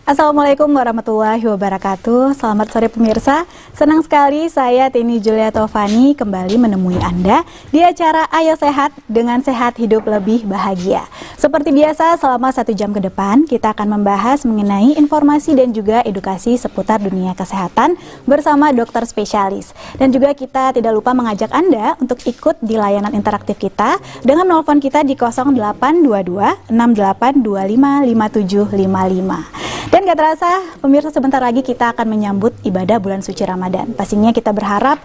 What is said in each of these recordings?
Assalamualaikum warahmatullahi wabarakatuh. Selamat sore pemirsa. Senang sekali saya Tini Julia Taufani kembali menemui Anda di acara Ayo Sehat dengan Sehat Hidup Lebih Bahagia. Seperti biasa selama 1 jam ke depan kita akan membahas mengenai informasi dan juga edukasi seputar dunia kesehatan bersama dokter spesialis. Dan juga kita tidak lupa mengajak Anda untuk ikut di layanan interaktif kita dengan menelpon kita di 0822 6825 5755. Dan gak terasa, pemirsa, sebentar lagi kita akan menyambut ibadah bulan suci Ramadan. Pastinya kita berharap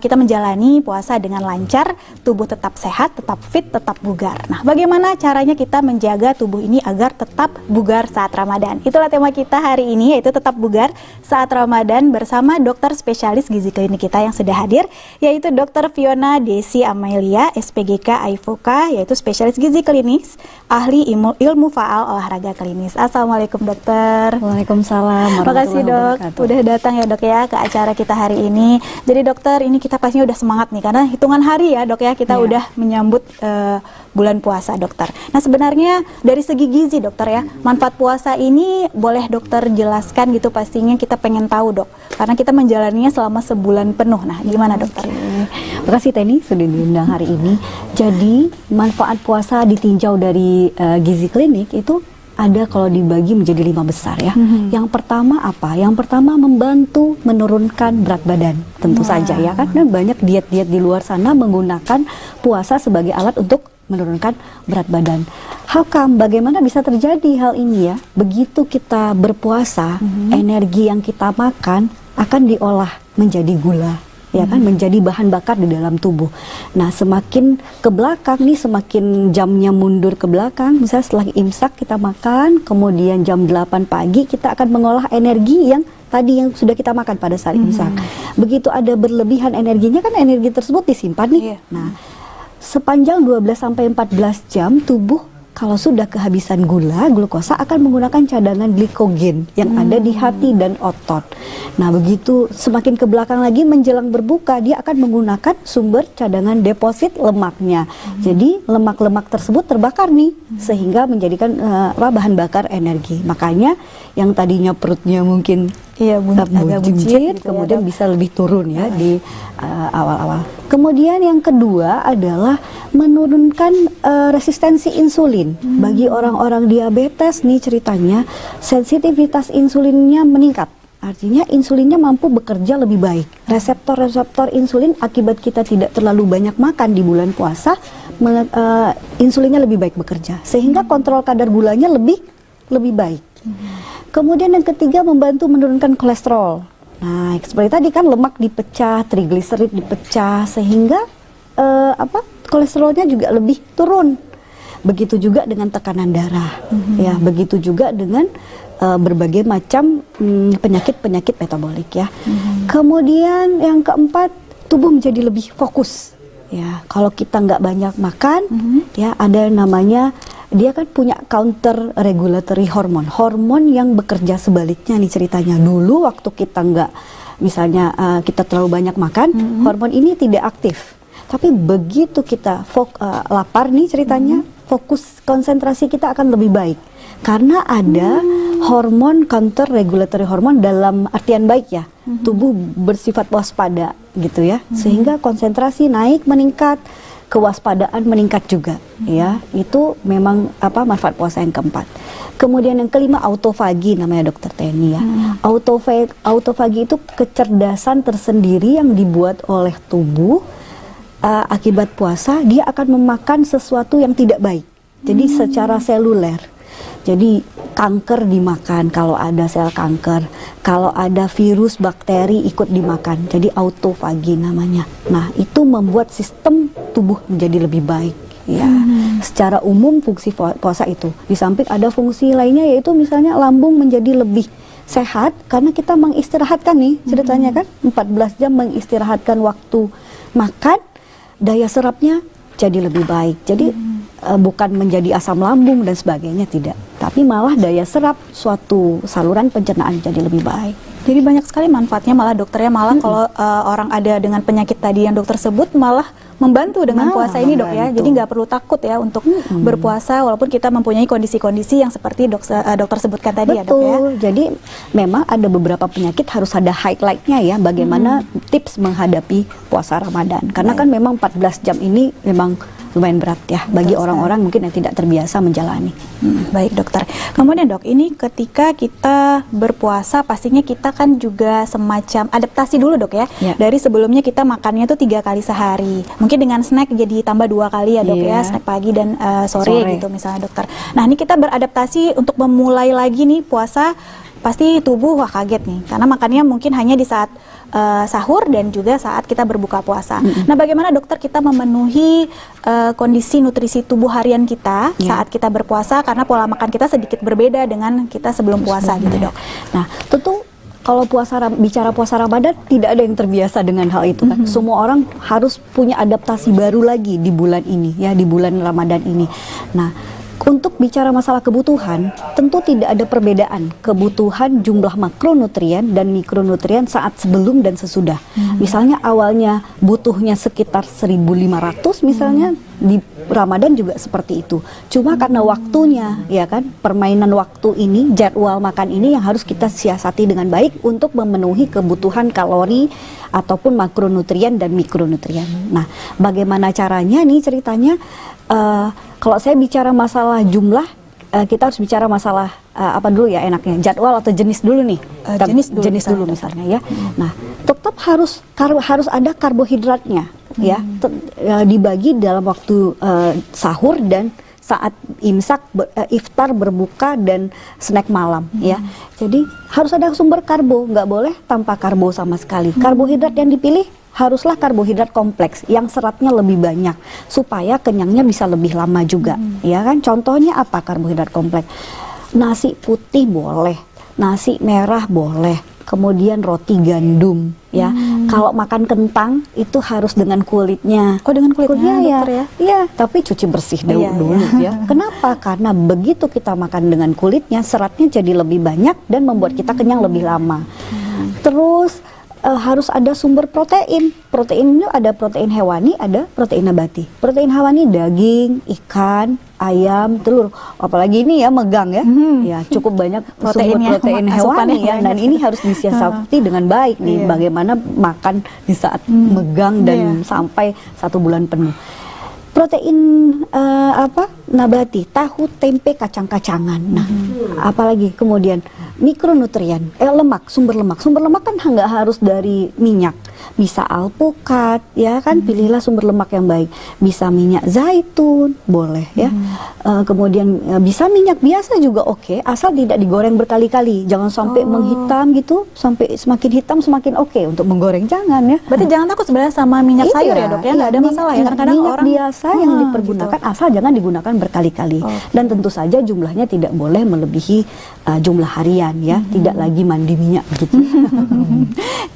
kita menjalani puasa dengan lancar, tubuh tetap sehat, tetap fit, tetap bugar. Nah, bagaimana caranya kita menjaga tubuh ini agar tetap bugar saat Ramadan? Itulah tema kita hari ini, yaitu tetap bugar saat Ramadan bersama dokter spesialis gizi klinik kita yang sudah hadir, yaitu Dr. Fiona Desi Amelia, SPGK AIFOKA, yaitu spesialis gizi klinis, ahli ilmu faal olahraga klinis. Assalamualaikum dokter. Waalaikumsalam. Terima kasih dok, udah datang ya dok ya ke acara kita hari ini. Jadi dokter, ini kita pastinya udah semangat nih karena hitungan hari ya dok ya kita udah menyambut bulan puasa dokter. Nah sebenarnya dari segi gizi dokter ya, manfaat puasa ini boleh dokter jelaskan gitu, pastinya kita pengen tahu dok karena kita menjalaninya selama sebulan penuh. Nah gimana dokter? Terima kasih Teni sudah diundang hari ini. Jadi manfaat puasa ditinjau dari gizi klinik itu ada kalau dibagi menjadi 5 besar ya. Yang pertama apa? Yang pertama membantu menurunkan berat badan. Tentu saja ya, karena banyak diet-diet di luar sana menggunakan puasa sebagai alat untuk menurunkan berat badan. Bagaimana bisa terjadi hal ini ya? Begitu kita berpuasa, energi yang kita makan akan diolah menjadi gula. Ya kan, menjadi bahan bakar di dalam tubuh. Nah semakin ke belakang nih, semakin jamnya mundur ke belakang, misalnya setelah imsak kita makan, kemudian jam 8 pagi kita akan mengolah energi yang tadi yang sudah kita makan pada saat imsak. Begitu ada berlebihan energinya kan energi tersebut disimpan nih. Nah sepanjang 12-14 jam tubuh kalau sudah kehabisan glukosa akan menggunakan cadangan glikogen yang ada di hati dan otot. Nah begitu semakin ke belakang lagi menjelang berbuka, dia akan menggunakan sumber cadangan deposit lemaknya. Jadi lemak-lemak tersebut terbakar nih, sehingga menjadikan bahan bakar energi. Makanya yang tadinya perutnya mungkin agak buncit gitu, kemudian bisa lebih turun ya di awal-awal. Kemudian yang kedua adalah menurunkan resistensi insulin. Bagi orang-orang diabetes nih ceritanya, sensitivitas insulinnya meningkat. Artinya insulinnya mampu bekerja lebih baik. Reseptor-reseptor insulin akibat kita tidak terlalu banyak makan di bulan puasa, insulinnya lebih baik bekerja. Sehingga kontrol kadar gulanya lebih baik. Kemudian yang ketiga membantu menurunkan kolesterol. Nah, seperti tadi kan lemak dipecah, trigliserid dipecah, sehingga kolesterolnya juga lebih turun. Begitu juga dengan tekanan darah, ya. Begitu juga dengan berbagai macam penyakit-penyakit metabolik ya. Kemudian yang keempat, tubuh menjadi lebih fokus. Ya, kalau kita nggak banyak makan, ya ada namanya, dia kan punya counter regulatory hormon yang bekerja sebaliknya nih ceritanya. Dulu waktu kita nggak, misalnya kita terlalu banyak makan, hormon ini tidak aktif. Tapi begitu kita lapar nih ceritanya, fokus konsentrasi kita akan lebih baik. Karena ada hormon counter regulatory hormon dalam artian baik ya. Tubuh bersifat waspada gitu ya. Sehingga konsentrasi naik, meningkat, kewaspadaan meningkat juga ya. Itu memang manfaat puasa yang keempat. Kemudian yang kelima, autofagi namanya dokter Teni ya. Autofagi itu kecerdasan tersendiri yang dibuat oleh tubuh akibat puasa. Dia akan memakan sesuatu yang tidak baik. Jadi secara seluler. Jadi kanker dimakan kalau ada sel kanker, kalau ada virus, bakteri ikut dimakan. Jadi autofagi namanya. Nah, itu membuat sistem tubuh menjadi lebih baik. Ya, secara umum fungsi puasa itu. Di samping ada fungsi lainnya, yaitu misalnya lambung menjadi lebih sehat karena kita mengistirahatkan nih ceritanya kan 14 jam mengistirahatkan waktu makan, daya serapnya jadi lebih baik. Jadi bukan menjadi asam lambung dan sebagainya, tidak, tapi malah daya serap suatu saluran pencernaan jadi lebih baik. Jadi banyak sekali manfaatnya malah dokternya, malah kalau orang ada dengan penyakit tadi yang dokter sebut malah membantu dengan puasa ini dok ya. membantu. Jadi nggak perlu takut ya untuk berpuasa walaupun kita mempunyai kondisi-kondisi yang seperti dokter sebutkan tadi ya dok ya. Betul. Jadi memang ada beberapa penyakit harus ada highlight-nya ya, bagaimana tips menghadapi puasa Ramadan. Karena kan memang 14 jam ini memang lumayan berat ya bagi orang-orang mungkin yang tidak terbiasa menjalani. Baik dokter. Kemudian dok, ini ketika kita berpuasa pastinya kita kan juga semacam adaptasi dulu dok ya. Ya. Dari sebelumnya kita makannya tuh 3 kali sehari. Mungkin dengan snack jadi tambah 2 kali ya dok ya, snack pagi dan sore gitu misalnya dokter. Nah ini kita beradaptasi untuk memulai lagi nih puasa, pasti tubuh wah kaget nih karena makannya mungkin hanya di saat sahur dan juga saat kita berbuka puasa. Nah, bagaimana dokter kita memenuhi kondisi nutrisi tubuh harian kita saat kita berpuasa karena pola makan kita sedikit berbeda dengan kita sebelum puasa gitu dok. Nah, tentu kalau bicara puasa Ramadan tidak ada yang terbiasa dengan hal itu kan. Semua orang harus punya adaptasi baru lagi di bulan ini ya, di bulan Ramadan ini. Nah, untuk bicara masalah kebutuhan, tentu tidak ada perbedaan kebutuhan jumlah makronutrien dan mikronutrien saat sebelum dan sesudah. Misalnya awalnya butuhnya sekitar 1.500 misalnya, di Ramadan juga seperti itu. Cuma karena waktunya, ya kan, permainan waktu ini, jadwal makan ini yang harus kita siasati dengan baik untuk memenuhi kebutuhan kalori ataupun makronutrien dan mikronutrien. Nah, bagaimana caranya nih ceritanya? Kalau saya bicara masalah jumlah, kita harus bicara masalah apa dulu ya enaknya, jadwal atau jenis dulu nih. Jenis dulu misalnya ya. Nah, tetap harus ada karbohidratnya ya, dibagi dalam waktu sahur dan saat imsak, iftar, berbuka dan snack malam ya. Jadi harus ada sumber karbo, nggak boleh tanpa karbo sama sekali. Karbohidrat yang dipilih haruslah karbohidrat kompleks yang seratnya lebih banyak supaya kenyangnya bisa lebih lama juga, ya kan? Contohnya apa karbohidrat kompleks? Nasi putih boleh, nasi merah boleh, kemudian roti gandum, ya. Kalau makan kentang itu harus dengan kulitnya. Oh, dengan kulitnya ya, dokter ya? Iya, tapi cuci bersih dulu ya. Kenapa? Karena begitu kita makan dengan kulitnya, seratnya jadi lebih banyak dan membuat kita kenyang lebih lama. Terus harus ada sumber protein. Protein itu ada protein hewani, ada protein nabati. Protein hewani daging, ikan, ayam, telur. Apalagi ini ya megang ya. Ya cukup banyak sumber protein hewani ya. Dan ini harus disiasati dengan baik nih. Bagaimana makan di saat megang dan sampai 1 bulan penuh. Protein nabati, tahu, tempe, kacang-kacangan. Nah, apalagi kemudian mikronutrien, lemak, sumber lemak kan nggak harus dari minyak, bisa alpukat, ya kan, pilihlah sumber lemak yang baik, bisa minyak zaitun, boleh ya, kemudian bisa minyak biasa juga oke, asal tidak digoreng berkali-kali, jangan sampai menghitam gitu, sampai semakin hitam semakin oke untuk menggoreng, jangan ya. Berarti jangan takut sebenarnya sama minyak sayur ya dok ya, nggak ada masalah ya, kadang-kadang minyak orang biasa yang dipergunakan gitu. Asal jangan digunakan berkali-kali dan tentu saja jumlahnya tidak boleh melebihi jumlah harian ya, tidak lagi mandi minyak gitu.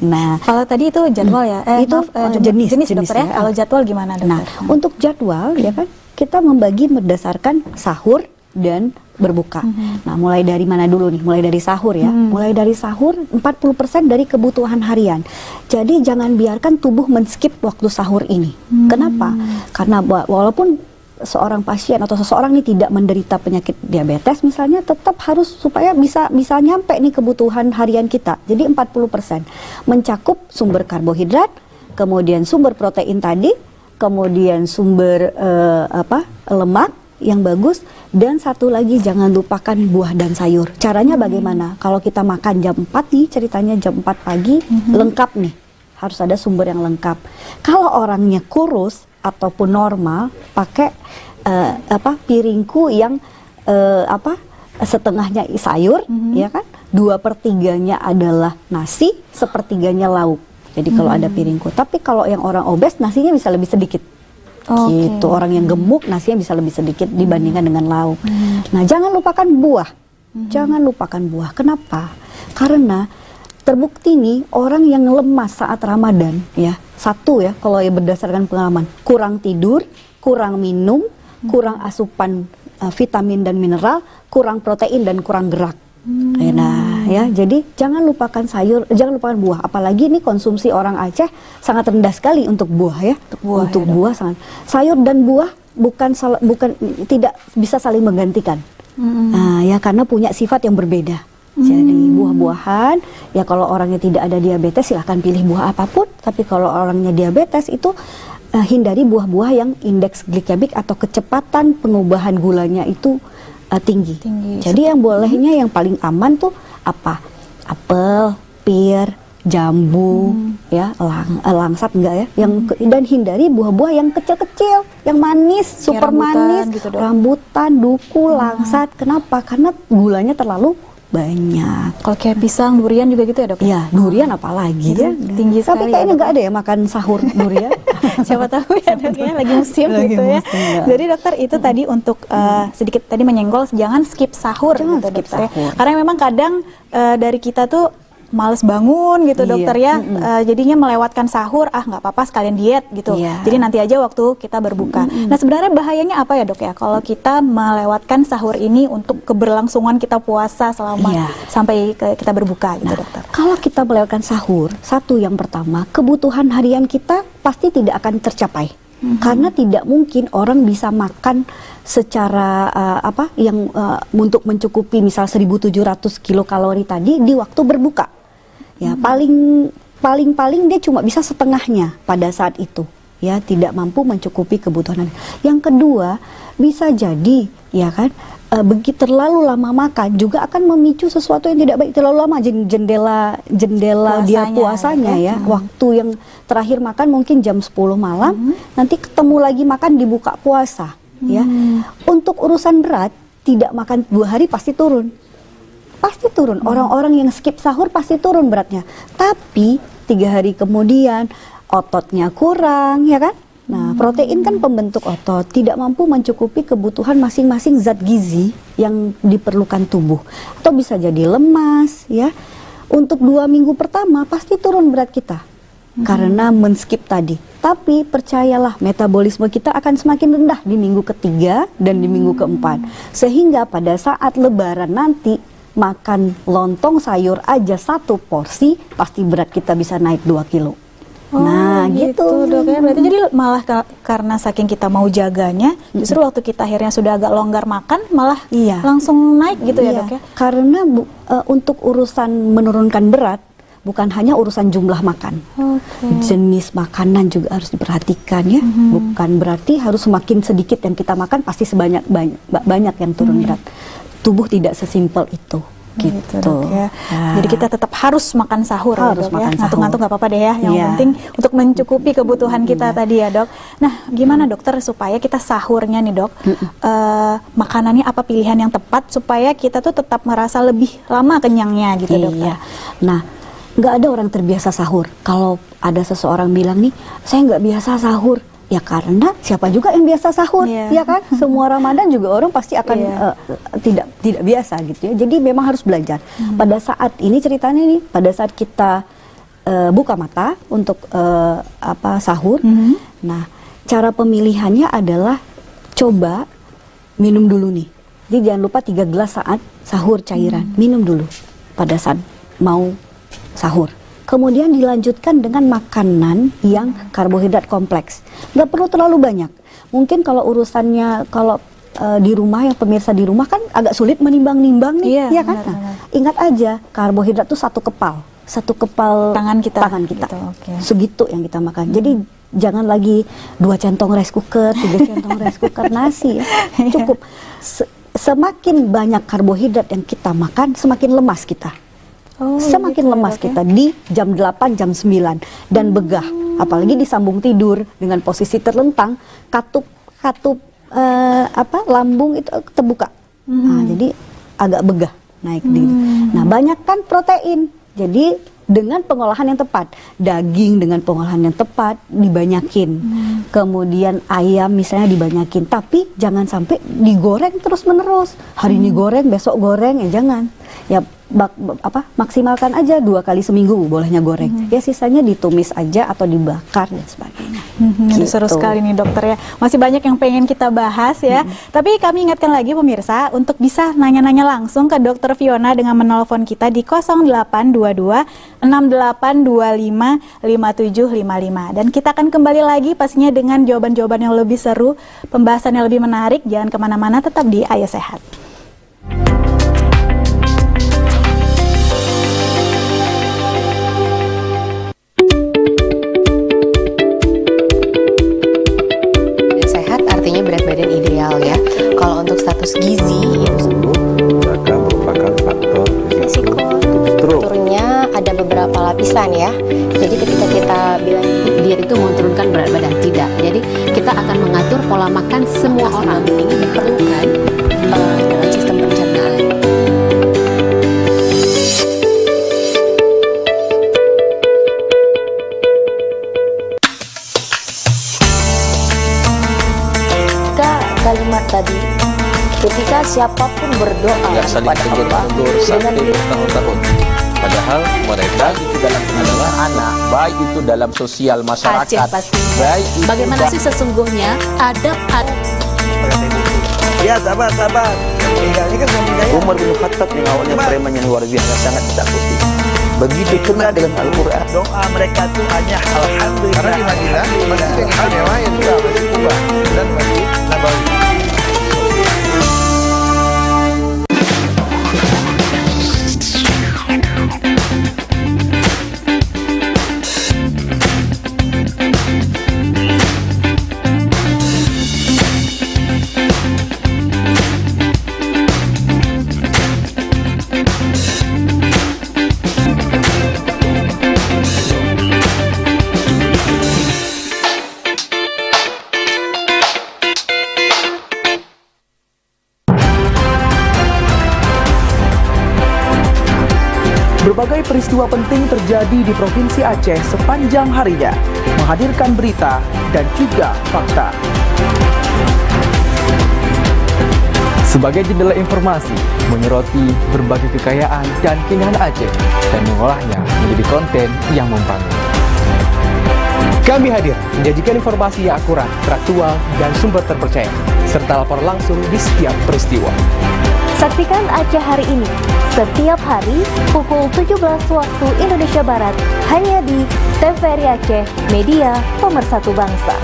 Nah, kalau tadi itu jadwal ya, itu jenis dokter ya. Kalau jadwal gimana dokter? Nah, untuk jadwal ya kan kita membagi berdasarkan sahur dan berbuka. Nah, mulai dari mana dulu nih? Mulai dari sahur ya. Mulai dari sahur 40% dari kebutuhan harian. Jadi jangan biarkan tubuh men-skip waktu sahur ini. Kenapa? Karena walaupun seorang pasien atau seseorang ini tidak menderita penyakit diabetes misalnya, tetap harus supaya bisa nyampe nih kebutuhan harian kita. Jadi 40% mencakup sumber karbohidrat, kemudian sumber protein tadi, kemudian sumber lemak yang bagus, dan satu lagi jangan lupakan buah dan sayur. Caranya bagaimana? Kalau kita makan jam 4 nih, ceritanya jam 4 pagi, lengkap nih. Harus ada sumber yang lengkap. Kalau orangnya kurus ataupun normal, pakai piringku yang setengahnya sayur, ya kan? 2/3-nya adalah nasi, 1/3-nya lauk. Jadi kalau ada piringku. Tapi kalau yang orang obes, nasinya bisa lebih sedikit. Gitu. Orang yang gemuk nasinya bisa lebih sedikit dibandingkan dengan lauk. Nah, jangan lupakan buah. Jangan lupakan buah. Kenapa? Karena terbukti nih orang yang lemas saat Ramadan ya, satu ya, kalau ya berdasarkan pengalaman, kurang tidur, kurang minum, kurang asupan vitamin dan mineral, kurang protein dan kurang gerak. Nah, ya, jadi jangan lupakan sayur, jangan lupakan buah. Apalagi ini konsumsi orang Aceh sangat rendah sekali untuk buah ya. Untuk buah sangat. Sayur dan buah bukan tidak bisa saling menggantikan. Nah, ya karena punya sifat yang berbeda. Jadi buah-buahan, ya kalau orangnya tidak ada diabetes silahkan pilih buah apapun. Tapi kalau orangnya diabetes itu hindari buah-buah yang indeks glikemik atau kecepatan pengubahan gulanya itu tinggi. Jadi yang bolehnya yang paling aman tuh apa? Apel, pir, jambu, ya langsat enggak ya? Dan hindari buah-buah yang kecil-kecil, yang manis, super manis, gitu, rambutan, duku, langsat. Kenapa? Karena gulanya terlalu banyak. Kalau kayak pisang, durian juga gitu ya dok? Iya, durian apalagi ya. Tinggi sekali. Tapi kayaknya nggak ada ya makan sahur durian. Siapa tahu ya dok ya, lagi musim gitu ya. Jadi dokter itu tadi untuk sedikit tadi menyenggol, jangan skip sahur. Jangan gitu, skip dokter, sahur. Ya. Karena memang kadang dari kita tuh males bangun gitu dokter ya, jadinya melewatkan sahur, nggak apa-apa sekalian diet gitu. Jadi nanti aja waktu kita berbuka. Nah sebenarnya bahayanya apa ya dok ya kalau kita melewatkan sahur ini untuk keberlangsungan kita puasa selama sampai kita berbuka gitu dokter. Kalau kita melewatkan sahur, satu yang pertama kebutuhan harian kita pasti tidak akan tercapai. Karena tidak mungkin orang bisa makan secara untuk mencukupi misal 1.700 kilokalori tadi di waktu berbuka. Ya, paling dia cuma bisa setengahnya pada saat itu. Ya, tidak mampu mencukupi kebutuhan. Yang kedua, bisa jadi ya kan begitu terlalu lama makan juga akan memicu sesuatu yang tidak baik. Terlalu lama jendela dia puasanya ya. Waktu yang terakhir makan mungkin jam 10 malam, nanti ketemu lagi makan di buka puasa ya. Untuk urusan berat, tidak makan 2 hari pasti turun. Pasti turun. Orang-orang yang skip sahur pasti turun beratnya. Tapi 3 hari kemudian ototnya kurang ya kan. Nah, protein kan pembentuk otot, tidak mampu mencukupi kebutuhan masing-masing zat gizi yang diperlukan tubuh. Atau bisa jadi lemas ya. Untuk 2 minggu pertama pasti turun berat kita karena men-skip tadi. Tapi percayalah, metabolisme kita akan semakin rendah di minggu ketiga dan di minggu keempat. Sehingga pada saat lebaran nanti makan lontong sayur aja 1 porsi, pasti berat kita bisa naik 2 kilo. Nah gitu dok ya. Berarti jadi malah karena saking kita mau jaganya, justru waktu kita akhirnya sudah agak longgar makan, malah langsung naik gitu ya dok ya. Karena untuk urusan menurunkan berat, bukan hanya urusan jumlah makan, jenis makanan juga harus diperhatikan ya. Bukan berarti harus semakin sedikit yang kita makan pasti banyak yang turun berat. Tubuh tidak sesimpel itu. Gitu dok ya. Jadi kita tetap harus makan sahur ya dok ya. Ngantuk-ngantuk nggak apa-apa deh ya. Yang penting untuk mencukupi kebutuhan kita tadi ya dok. Nah gimana dokter supaya kita sahurnya nih dok, makanannya apa pilihan yang tepat supaya kita tuh tetap merasa lebih lama kenyangnya gitu dokter. Nah nggak ada orang terbiasa sahur. Kalau ada seseorang bilang nih, saya nggak biasa sahur. Ya karena siapa juga yang biasa sahur, ya kan? Semua Ramadan juga orang pasti akan tidak biasa gitu ya. Jadi memang harus belajar. Pada saat ini ceritanya nih, pada saat kita buka mata untuk sahur, nah cara pemilihannya adalah coba minum dulu nih. Jadi jangan lupa 3 gelas saat sahur cairan, minum dulu pada saat mau sahur. Kemudian dilanjutkan dengan makanan yang karbohidrat kompleks. Nggak perlu terlalu banyak. Mungkin kalau urusannya, kalau di rumah, yang pemirsa di rumah kan agak sulit menimbang-nimbang nih, ya kan? Nah, ingat aja, karbohidrat itu 1 kepal tangan kita. Gitu, segitu yang kita makan. Jadi jangan lagi 2 centong rice cooker, 3 centong rice cooker nasi ya. Cukup. Semakin banyak karbohidrat yang kita makan, semakin lemas kita. Semakin lemas kita di jam 8, jam 9 dan begah, apalagi disambung tidur dengan posisi terlentang, katup lambung itu terbuka. Nah, jadi agak begah naik diri. Nah, banyakkan protein. Jadi dengan pengolahan yang tepat, daging dengan pengolahan yang tepat dibanyakin. Kemudian ayam misalnya dibanyakin, tapi jangan sampai digoreng terus-menerus. Hari ini goreng, besok goreng, ya jangan. Ya maksimalkan aja 2 kali seminggu bolehnya goreng. Ya sisanya ditumis aja atau dibakar dan sebagainya. Aduh, seru sekali nih dokter ya. Masih banyak yang pengen kita bahas ya. Tapi kami ingatkan lagi pemirsa untuk bisa nanya-nanya langsung ke Dokter Fiona dengan menelpon kita di 0822 6825 5755. Dan kita akan kembali lagi pastinya dengan jawaban-jawaban yang lebih seru, pembahasan yang lebih menarik. Jangan kemana-mana, tetap di Ayo Sehat. Berat badan ideal ya. Kalau untuk status gizi itu maka merupakan faktor risiko turunnya ada beberapa lapisan ya. Jadi ketika kita bilang diet itu menurunkan berat badan, tidak. Jadi kita akan mengatur pola makan semua orang. ini diperlukan dalam sistem pencernaan. Kalimat tadi, ketika siapapun berdoa saling kepada Allah tegur dengan sampai bertahun-tahun. Padahal mereka itu adalah anak, baik itu dalam sosial masyarakat, Aceh pasti. baik itu Bagaimana sih sesungguhnya adab Ya sabar. Ini kan Umar bin Khattab yang awalnya preman yang luar biasa sangat ditakuti. Begitu kena dengan Al-Quran. doa mereka tuh hanya alhamdulillah. Karena di Madinah masjid yang istimewa yang juga Masjid Kuba dan Masjid Nabawi. Berbagai peristiwa penting terjadi di Provinsi Aceh sepanjang harinya, menghadirkan berita dan juga fakta. Sebagai jendela informasi, menyoroti berbagai kekayaan dan keindahan Aceh dan mengolahnya menjadi konten yang membangun. Kami hadir menyajikan informasi yang akurat, teraktual, dan sumber terpercaya, serta laporan langsung di setiap peristiwa. Saksikan Aceh Hari Ini setiap hari pukul 17 waktu Indonesia Barat hanya di TVRI Aceh, media pemersatu bangsa.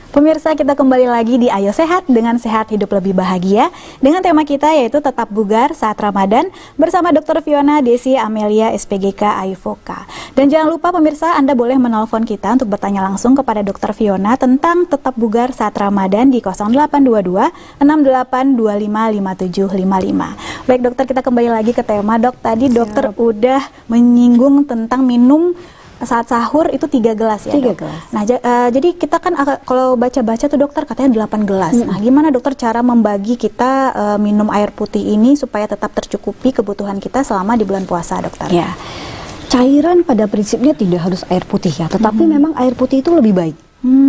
Pemirsa, kita kembali lagi di Ayo Sehat dengan sehat hidup lebih bahagia dengan tema kita yaitu tetap bugar saat Ramadan bersama Dr. Fiona Desi Amelia SPGK Ayuvoka. Dan jangan lupa pemirsa, Anda boleh menelpon kita untuk bertanya langsung kepada Dr. Fiona tentang tetap bugar saat Ramadan di 0822 6825 5755. Baik dokter, kita kembali lagi ke tema. Dok, tadi dokter udah menyinggung tentang minum saat sahur itu 3 gelas ya, 3 dok? gelas. Nah, jadi kita kan kalau baca-baca tuh dokter katanya 8 gelas. Nah, gimana dokter cara membagi kita minum air putih ini supaya tetap tercukupi kebutuhan kita selama di bulan puasa, dokter? Ya, cairan pada prinsipnya tidak harus air putih ya, tetapi memang air putih itu lebih baik,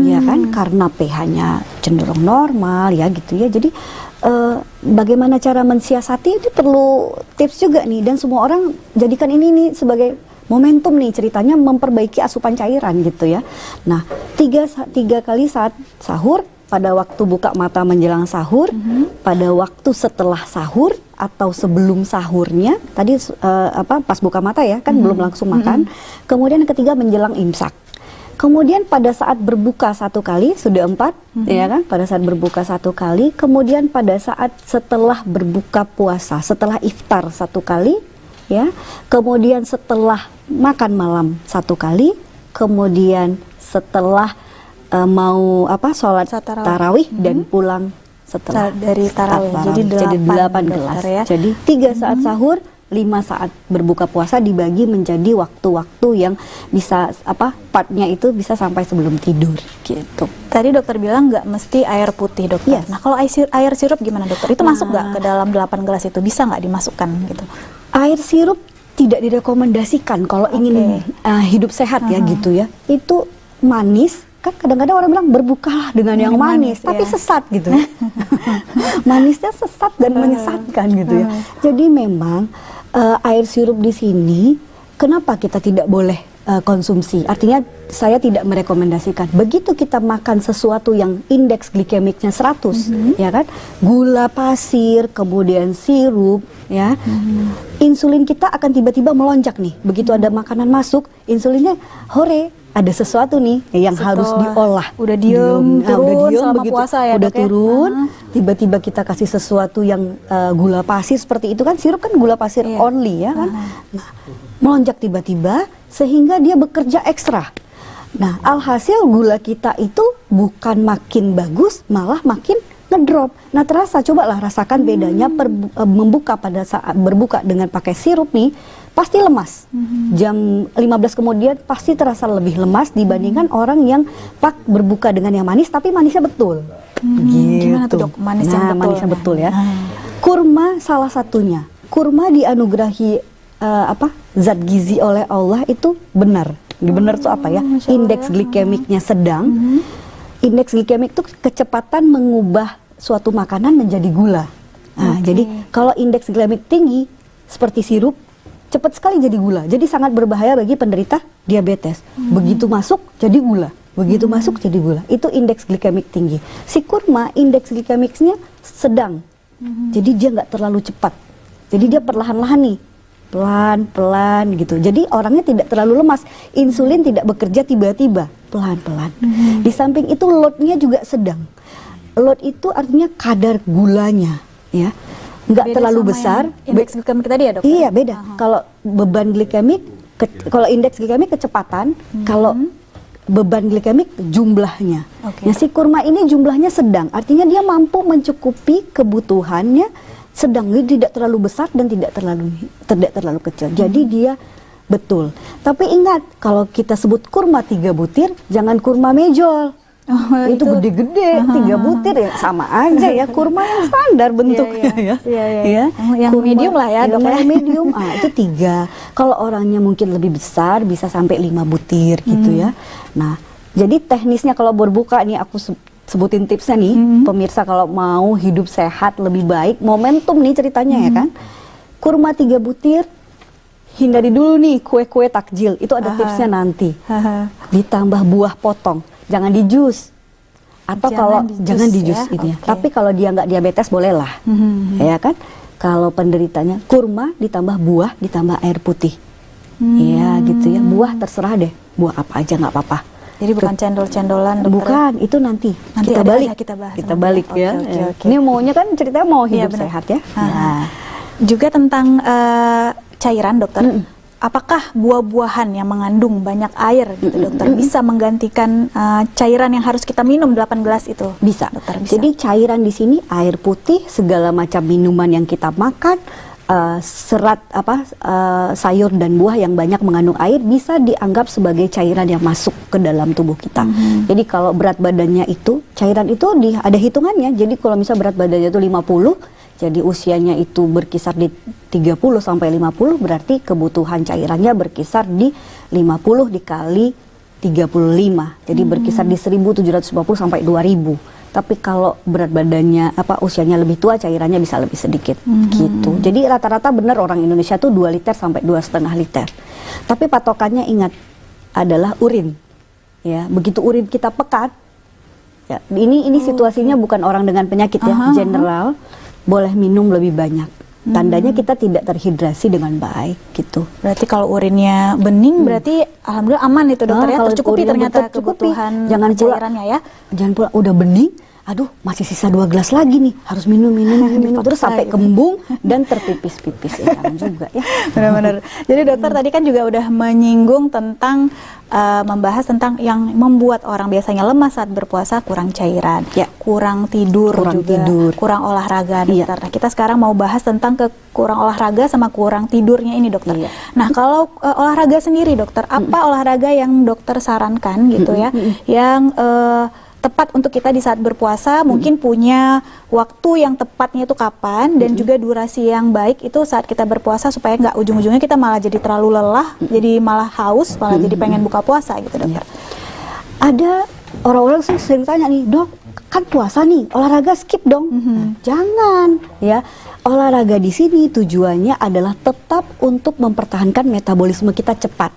ya kan? Karena pH-nya cenderung normal ya gitu ya. Jadi bagaimana cara mensiasati itu perlu tips juga nih, dan semua orang jadikan ini nih sebagai momentum nih ceritanya memperbaiki asupan cairan gitu ya. Nah, tiga kali saat sahur, pada waktu buka mata menjelang sahur, pada waktu setelah sahur atau sebelum sahurnya, tadi pas buka mata ya kan belum langsung makan. Kemudian yang ketiga menjelang imsak. Kemudian pada saat berbuka 1 kali, sudah 4, ya kan? Pada saat berbuka 1 kali, kemudian pada saat setelah berbuka puasa, setelah iftar 1 kali, ya. Kemudian setelah makan malam 1 kali, kemudian setelah sholat tarawih dan pulang setelah dari tarawih. Jadi 8 gelas. ya. Jadi 3 saat sahur, 5 saat berbuka puasa dibagi menjadi waktu-waktu yang bisa partnya itu bisa sampai sebelum tidur gitu. Tadi dokter bilang nggak mesti air putih, dokter. Yes. Nah, kalau air sirup gimana, dokter? Itu masuk nggak ke dalam 8 gelas itu? Bisa nggak dimasukkan gitu? Air sirup tidak direkomendasikan kalau ingin hidup sehat ya gitu ya. Itu manis, kan kadang-kadang orang bilang berbukalah dengan yang manis, tapi sesat gitu. Manisnya sesat dan menyesatkan gitu ya. Jadi memang air sirup di sini kenapa kita tidak boleh konsumsi? Artinya saya tidak merekomendasikan. Begitu kita makan sesuatu yang indeks glikemiknya 100, ya kan? Gula pasir, kemudian sirup, ya. Insulin kita akan tiba-tiba melonjak nih. Begitu ada makanan masuk, insulinnya hore, ada sesuatu nih yang harus diolah. Udah diem, turun selama begitu, puasa ya, udah Dok, ya? turun, tiba-tiba kita kasih sesuatu yang gula pasir seperti itu kan, sirup kan gula pasir only ya kan. Nah, melonjak tiba-tiba sehingga dia bekerja ekstra. Nah, alhasil gula kita itu bukan makin bagus, malah makin ngedrop. Nah, terasa, cobalah rasakan bedanya membuka pada saat berbuka dengan pakai sirup nih, pasti lemas. Jam 15 kemudian pasti terasa lebih lemas dibandingkan orang yang berbuka dengan yang manis, tapi manisnya betul. Gitu. Gimana tuh, Dok? Manis yang betul. Manisnya betul ya. Kurma salah satunya. Kurma dianugerahi zat gizi oleh Allah itu benar. Benar tuh apa ya? Indeks glikemiknya sedang. Indeks glikemik itu kecepatan mengubah suatu makanan menjadi gula. Nah, jadi kalau indeks glikemik tinggi seperti sirup, cepat sekali jadi gula. Jadi sangat berbahaya bagi penderita diabetes. Begitu masuk jadi gula. Begitu masuk jadi gula. Itu indeks glikemik tinggi. Si kurma indeks glikemiknya sedang. Jadi dia nggak terlalu cepat. Jadi dia perlahan-lahan nih. Pelan-pelan gitu. Jadi orangnya tidak terlalu lemas. Insulin tidak bekerja tiba-tiba, pelan-pelan. Di samping itu loadnya juga sedang. Load itu artinya kadar gulanya, ya, nggak terlalu besar. Indeks glikemik tadi ya, Dok? Iya, beda. Kalau beban glikemik, kalau indeks glikemik kecepatan, kalau beban glikemik jumlahnya. Nah, si kurma ini jumlahnya sedang. Artinya dia mampu mencukupi kebutuhannya. Sedang, tidak terlalu besar dan tidak terlalu kecil. Jadi dia betul. Tapi ingat, kalau kita sebut kurma 3 butir, jangan kurma mejol. Itu gede-gede, 3 butir ya sama aja ya, kurma yang standar bentuknya ya. Yang kurma, medium lah ya, Dok. Yang medium, itu 3. Kalau orangnya mungkin lebih besar, bisa sampai 5 butir gitu ya. Nah, jadi teknisnya kalau berbuka nih aku sebutin tipsnya nih, pemirsa kalau mau hidup sehat lebih baik, momentum nih ceritanya ya kan. Kurma 3 butir, hindari dulu nih kue-kue takjil, itu ada tipsnya nanti. Ditambah buah potong, jangan di jus. Atau kalau jangan di jus ini ya. Tapi kalau dia nggak diabetes bolehlah, ya kan. Kalau penderitanya kurma ditambah buah ditambah air putih, ya gitu ya. Buah terserah deh, buah apa aja nggak apa-apa. Jadi bukan cendol-cendolan, Dokter? Bukan, itu nanti kita balik. Kita balik ya. Ini maunya kan ceritanya mau hidup sehat ya. Juga tentang cairan, Dokter. Apakah buah-buahan yang mengandung banyak air gitu, Dokter, bisa menggantikan cairan yang harus kita minum 8 gelas itu? Bisa. Dokter, bisa. Jadi cairan di sini air putih, segala macam minuman yang kita makan, serat sayur dan buah yang banyak mengandung air bisa dianggap sebagai cairan yang masuk ke dalam tubuh kita. Jadi kalau berat badannya itu, cairan itu ada hitungannya. Jadi kalau misal berat badannya itu 50, jadi usianya itu berkisar di 30 sampai 50, berarti kebutuhan cairannya berkisar di 50 dikali 35. Jadi berkisar di 1750 sampai 2000. Tapi kalau berat badannya usianya lebih tua, cairannya bisa lebih sedikit gitu. Jadi rata-rata benar orang Indonesia tuh 2 liter sampai 2,5 liter. Tapi patokannya ingat adalah urin. Ya, begitu urin kita pekat, ya, ini situasinya bukan orang dengan penyakit ya, general, boleh minum lebih banyak. Tandanya kita tidak terhidrasi dengan baik gitu. Berarti kalau urinnya bening berarti alhamdulillah aman itu, Dokter, ya. Tercukupi ternyata kebutuhan cairannya ya. Jangan pula udah bening, aduh masih sisa 2 gelas lagi nih, harus minum terus sampai kembung dan terpipis-pipis ya, jangan juga ya. Benar-benar. Jadi Dokter tadi kan juga udah menyinggung tentang membahas tentang yang membuat orang biasanya lemas saat berpuasa, kurang cairan, kurang tidur, kurang olahraga, Dokter. Nah, kita sekarang mau bahas tentang kurang olahraga sama kurang tidurnya ini, Dokter. Nah, kalau olahraga sendiri, Dokter, apa olahraga yang Dokter sarankan gitu ya, yang tepat untuk kita di saat berpuasa, mungkin punya waktu yang tepatnya itu kapan, dan juga durasi yang baik itu saat kita berpuasa, supaya nggak ujung-ujungnya kita malah jadi terlalu lelah, jadi malah haus, malah jadi pengen buka puasa gitu, dokter. Ada orang-orang sering tanya nih, dok, kan puasa nih, olahraga skip dong. Nah, jangan ya. Olahraga di sini tujuannya adalah tetap untuk mempertahankan metabolisme kita cepat.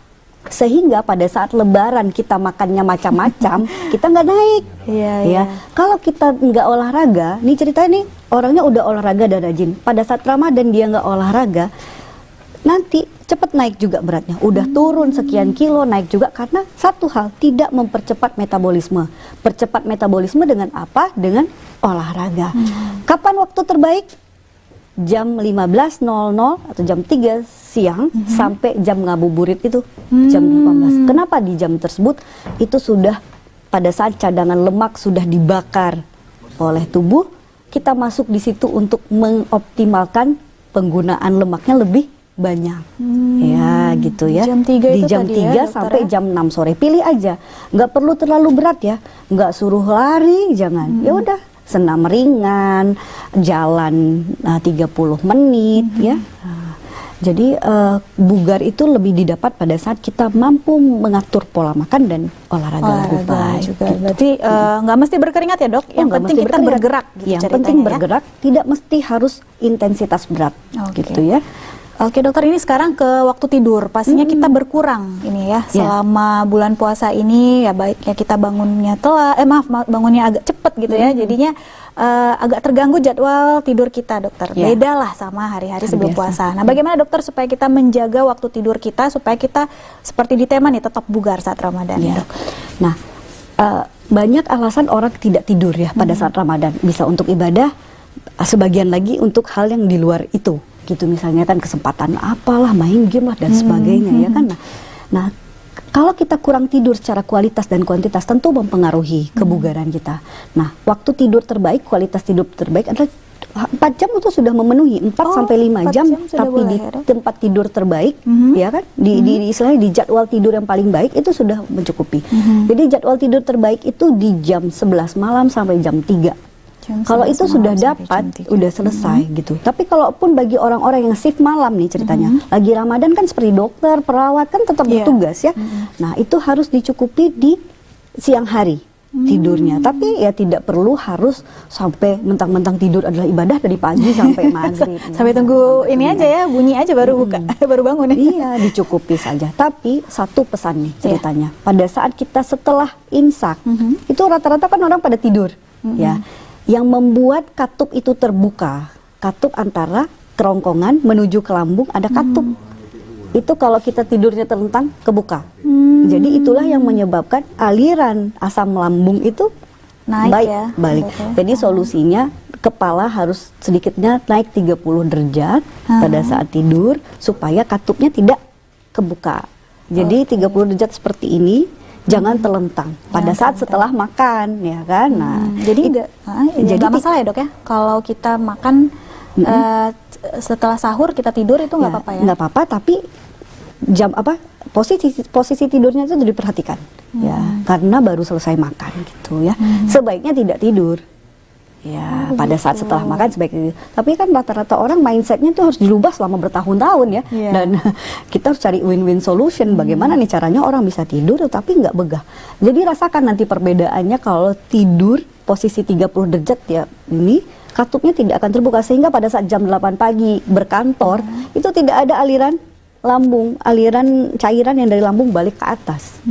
Sehingga pada saat lebaran kita makannya macam-macam, kita nggak naik. Ya. Kalau kita nggak olahraga, nih ceritanya nih, orangnya udah olahraga dan rajin. Pada saat Ramadan dia nggak olahraga, nanti cepat naik juga beratnya. Udah turun sekian kilo, naik juga karena satu hal, tidak mempercepat metabolisme. Percepat metabolisme dengan apa? Dengan olahraga. Kapan waktu terbaik? Jam 15.00 atau jam 3 siang sampai jam ngabuburit itu jam 18. Kenapa di jam tersebut? Itu sudah pada saat cadangan lemak sudah dibakar oleh tubuh, kita masuk di situ untuk mengoptimalkan penggunaan lemaknya lebih banyak. Ya gitu ya. Jam 3 di itu jam tadi 3 ya, sampai dokter, jam 6 sore. Pilih aja. Nggak perlu terlalu berat ya. Nggak suruh lari, jangan. Ya udah, senam ringan, jalan 30 menit ya. Jadi bugar itu lebih didapat pada saat kita mampu mengatur pola makan dan olahraga lebih baik. Juga. Berarti nggak mesti berkeringat ya, dok? Yang penting kita bergerak. Gitu, yang penting bergerak, tidak mesti harus intensitas berat, gitu ya. Oke dokter, ini sekarang ke waktu tidur. Pastinya kita berkurang ini ya selama bulan puasa ini, ya baiknya kita bangunnya telat, bangunnya agak cepet gitu ya. Jadinya agak terganggu jadwal tidur kita, dokter. Beda lah sama hari-hari sebelum puasa. Nah, bagaimana dokter supaya kita menjaga waktu tidur kita supaya kita seperti di tema nih tetap bugar saat Ramadan, dok? Nah, banyak alasan orang tidak tidur ya pada saat Ramadan. Bisa untuk ibadah, sebagian lagi untuk hal yang di luar itu. Gitu, misalnya kan kesempatan apalah, main game lah dan sebagainya ya kan. Nah, kalau kita kurang tidur secara kualitas dan kuantitas tentu mempengaruhi kebugaran kita. Nah, waktu tidur terbaik, kualitas tidur terbaik adalah 4 jam itu sudah memenuhi, 4 sampai 5 jam tapi di tempat tidur terbaik ya kan, di istilahnya di jadwal tidur yang paling baik itu sudah mencukupi. Jadi jadwal tidur terbaik itu di jam 11 malam sampai jam 3. Kalau itu sudah dapat, udah selesai gitu. Tapi kalaupun bagi orang-orang yang shift malam nih ceritanya, lagi Ramadan kan seperti dokter, perawat kan tetap bertugas ya. Nah itu harus dicukupi di siang hari tidurnya. Tapi ya tidak perlu harus sampai mentang-mentang tidur adalah ibadah dari pagi sampai maghrib. Sampai tunggu ini aja ya, bunyi aja baru buka, baru bangun ya. Iya, dicukupi saja. Tapi satu pesan nih ceritanya, pada saat kita setelah imsak, itu rata-rata kan orang pada tidur ya. Yang membuat katup itu terbuka, katup antara kerongkongan menuju ke lambung ada katup. Itu kalau kita tidurnya terlentang, kebuka. Jadi itulah yang menyebabkan aliran asam lambung itu naik balik. Jadi solusinya kepala harus sedikitnya naik 30 derajat pada saat tidur supaya katupnya tidak kebuka. Jadi 30 derajat seperti ini. Jangan telentang pada saat setelah makan, ya kan? Nah, jadi nggak masalah ya, dok ya? Kalau kita makan setelah sahur kita tidur itu nggak apa-apa ya? Nggak apa-apa, tapi posisi tidurnya itu diperhatikan, ya, karena baru selesai makan gitu ya. Sebaiknya tidak tidur. Ya, pada saat setelah makan sebaiknya. Tapi kan rata-rata orang mindsetnya itu harus dirubah selama bertahun-tahun ya. Dan kita harus cari win-win solution. Bagaimana nih caranya orang bisa tidur tetapi nggak begah. Jadi rasakan nanti perbedaannya kalau tidur posisi 30 derajat ya ini, katupnya tidak akan terbuka. Sehingga pada saat jam 8 pagi berkantor, itu tidak ada aliran lambung, aliran cairan yang dari lambung balik ke atas.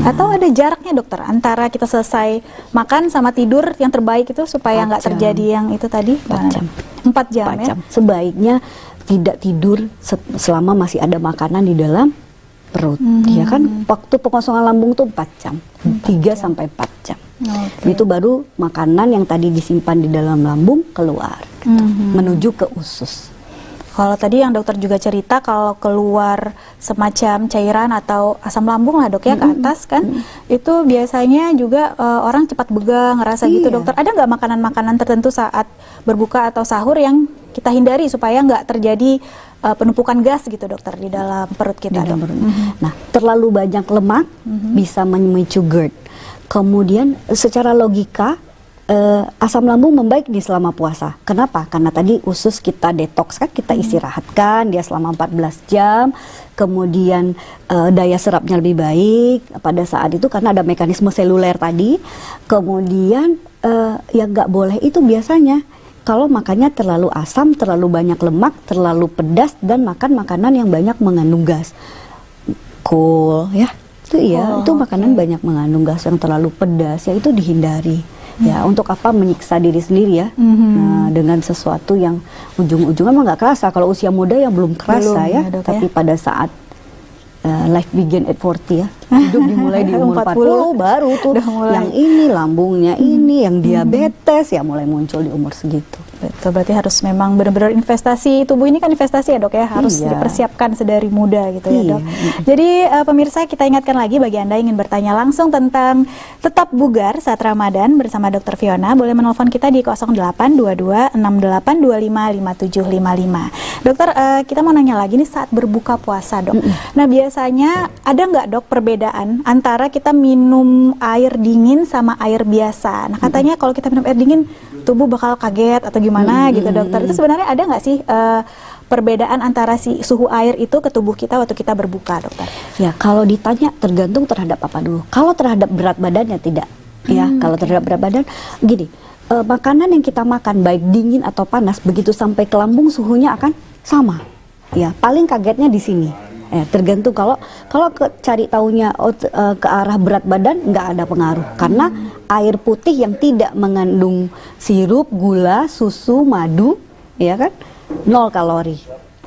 Atau ada jaraknya dokter antara kita selesai makan sama tidur yang terbaik itu supaya nggak terjadi yang itu tadi? 4 jam. 4 jam ya? Sebaiknya tidak tidur selama masih ada makanan di dalam perut. Ya kan, waktu pengosongan lambung tuh 4 jam. 3 sampai 4 jam. Itu baru makanan yang tadi disimpan di dalam lambung keluar. Menuju ke usus. Kalau tadi yang dokter juga cerita kalau keluar semacam cairan atau asam lambung lah dok ya ke atas kan, itu biasanya juga orang cepat begang, ngerasa gitu dokter. Ada nggak makanan-makanan tertentu saat berbuka atau sahur yang kita hindari supaya nggak terjadi penumpukan gas gitu dokter di dalam perut kita? Nah, terlalu banyak lemak bisa memicu GERD. Kemudian secara logika asam lambung membaik nih selama puasa. Kenapa? Karena tadi usus kita detox kan, kita istirahatkan dia selama 14 jam. Kemudian daya serapnya lebih baik pada saat itu karena ada mekanisme seluler tadi. Kemudian yang nggak boleh itu biasanya kalau makannya terlalu asam, terlalu banyak lemak, terlalu pedas, dan makan makanan yang banyak mengandung gas. Ya. Itu itu makanan banyak mengandung gas yang terlalu pedas, ya itu dihindari. Ya, untuk apa menyiksa diri sendiri ya, nah, dengan sesuatu yang ujung-ujungnya emang nggak kerasa. Kalau usia muda yang belum kerasa belum, tapi pada saat life begin at 40 ya, hidup dimulai di umur 40 baru tuh yang ini lambungnya ini, yang diabetes ya mulai muncul di umur segitu. Betul, berarti harus memang benar-benar investasi, tubuh ini kan investasi ya dok ya, harus dipersiapkan sedari muda gitu ya dok. Jadi pemirsa, kita ingatkan lagi bagi Anda yang ingin bertanya langsung tentang tetap bugar saat Ramadan bersama Dr. Fiona, boleh menelpon kita di 0822 6825 5755. Dokter, kita mau nanya lagi nih saat berbuka puasa dok. Nah biasanya ada nggak dok perbedaan antara kita minum air dingin sama air biasa? Nah katanya kalau kita minum air dingin tubuh bakal kaget atau gimana gitu dokter. Itu sebenarnya ada nggak sih perbedaan antara si suhu air itu ke tubuh kita waktu kita berbuka dokter? Ya kalau ditanya tergantung terhadap apa dulu. Kalau terhadap berat badannya tidak. Ya kalau terhadap berat badan gini, makanan yang kita makan baik dingin atau panas begitu sampai ke lambung suhunya akan sama. Ya paling kagetnya di sini. Tergantung kalau cari taunya ke arah berat badan nggak ada pengaruh karena air putih yang tidak mengandung sirup, gula, susu, madu, ya kan 0 kalori.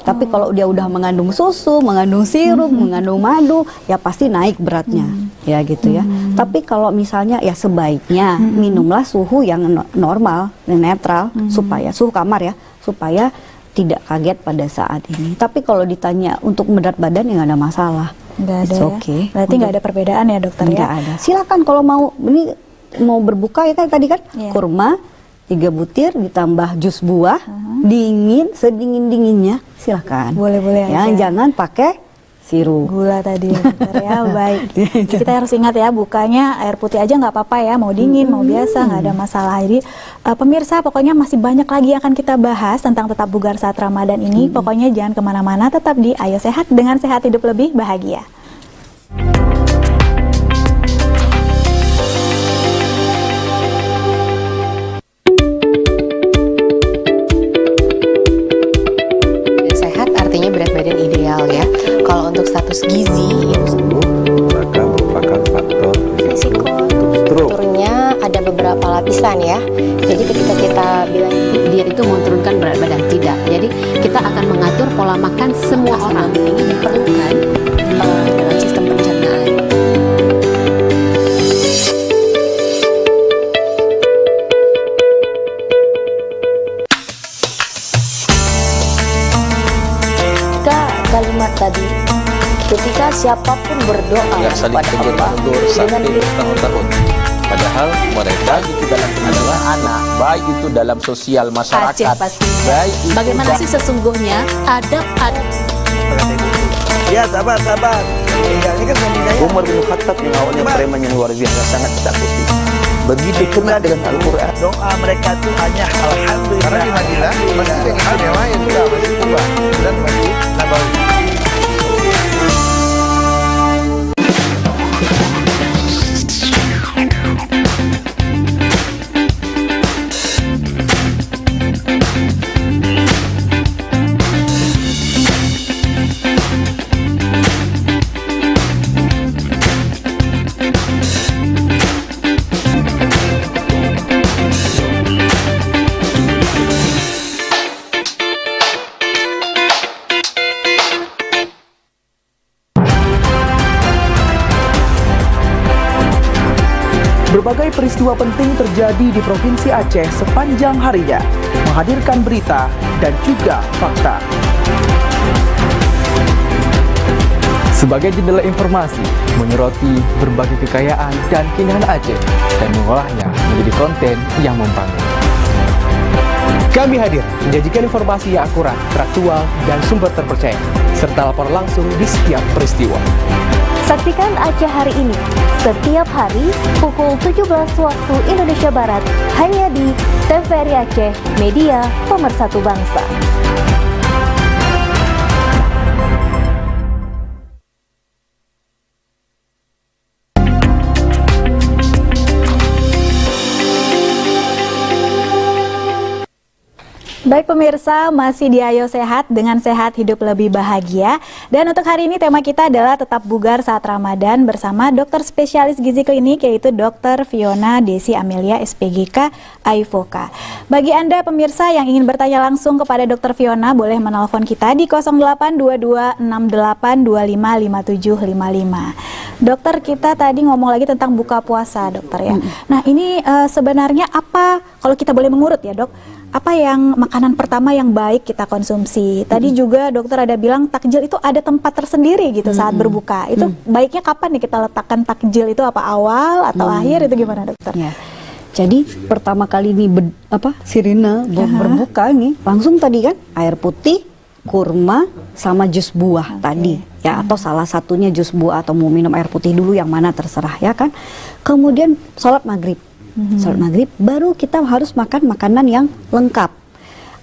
Tapi kalau dia udah mengandung susu, mengandung sirup, mengandung madu, ya pasti naik beratnya, ya gitu ya. Tapi kalau misalnya ya sebaiknya minumlah suhu yang normal, netral, supaya suhu kamar ya, supaya tidak kaget pada saat ini. Tapi kalau ditanya untuk berat badan ya nggak ada masalah. Nggak ada okay. Berarti nggak ada perbedaan ya dokter ya? Nggak ada. Silakan kalau mau berbuka ya kan tadi kan kurma 3 butir ditambah jus buah dingin sedingin-dinginnya silakan. Boleh-boleh ya, aja. jangan pakai sirup. Gula tadi ya dokter ya, baik. Jadi kita harus ingat ya, bukanya air putih aja nggak apa-apa ya, mau dingin, mau biasa, nggak ada masalah. Jadi pemirsa, pokoknya masih banyak lagi yang akan kita bahas tentang tetap bugar saat Ramadan ini. Pokoknya jangan kemana-mana, tetap di Ayo Sehat dengan Sehat Hidup Lebih Bahagia. Berat badan ideal ya. Kalau untuk status gizi maka merupakan faktor risiko stroke. turunnya ada beberapa lapisan ya. Jadi ketika kita bilang Diet itu menurunkan berat badan, tidak. Jadi kita akan mengatur pola makan semua orang. ini diperlukan dalam sistem pencernaan. Kalimat tadi, ketika siapapun berdoa yang saling kepada tegur Allah menegur dengan sampai bertahun-tahun. Padahal mereka itu adalah anak, baik itu dalam sosial masyarakat, Aceh pasti. baik itu Bagaimana sih sesungguhnya adab Ya sabar. Ya, ini kan suaminya. Umar bin Khattab yang awalnya preman yang luar biasa sangat ditakuti. Begitu kena dengan Al-Quran. Doa mereka tuh hanya alhamdulillah. Karena di Madinah masjid yang istimewa itu Masjid Kuba dan Masjid Nabawi. Berbagai peristiwa penting terjadi di Provinsi Aceh sepanjang harinya, menghadirkan berita dan juga fakta. Sebagai jendela informasi, menyoroti berbagai kekayaan dan keindahan Aceh dan mengolahnya menjadi konten yang membangun. Kami hadir menyajikan informasi yang akurat, faktual, dan sumber terpercaya, serta lapor langsung di setiap peristiwa. Saksikan Aceh Hari Ini setiap hari pukul 17 waktu Indonesia Barat hanya di TVRI Aceh, media pemersatu bangsa. Baik pemirsa, masih di Ayo Sehat dengan sehat hidup lebih bahagia. Dan untuk hari ini tema kita adalah tetap bugar saat Ramadan bersama dokter spesialis gizi klinik yaitu Dr. Fiona Desi Amelia SPGK AIFOKA. Bagi Anda pemirsa yang ingin bertanya langsung kepada Dr. Fiona boleh menelpon kita di 082268255755. Dokter, kita tadi ngomong lagi tentang buka puasa dokter ya. Nah ini sebenarnya apa, kalau kita boleh mengurut ya dok, apa yang makanan pertama yang baik kita konsumsi? Tadi juga dokter ada bilang takjil itu ada tempat tersendiri gitu saat berbuka. Itu baiknya kapan nih kita letakkan takjil itu, apa awal atau akhir, itu gimana dokter? Ya. Jadi pertama kali ini sirine berbuka nih langsung tadi kan air putih, kurma sama jus buah tadi ya, atau salah satunya jus buah atau mau minum air putih dulu yang mana terserah ya kan. Kemudian sholat maghrib. Sholat maghrib, baru kita harus makan makanan yang lengkap.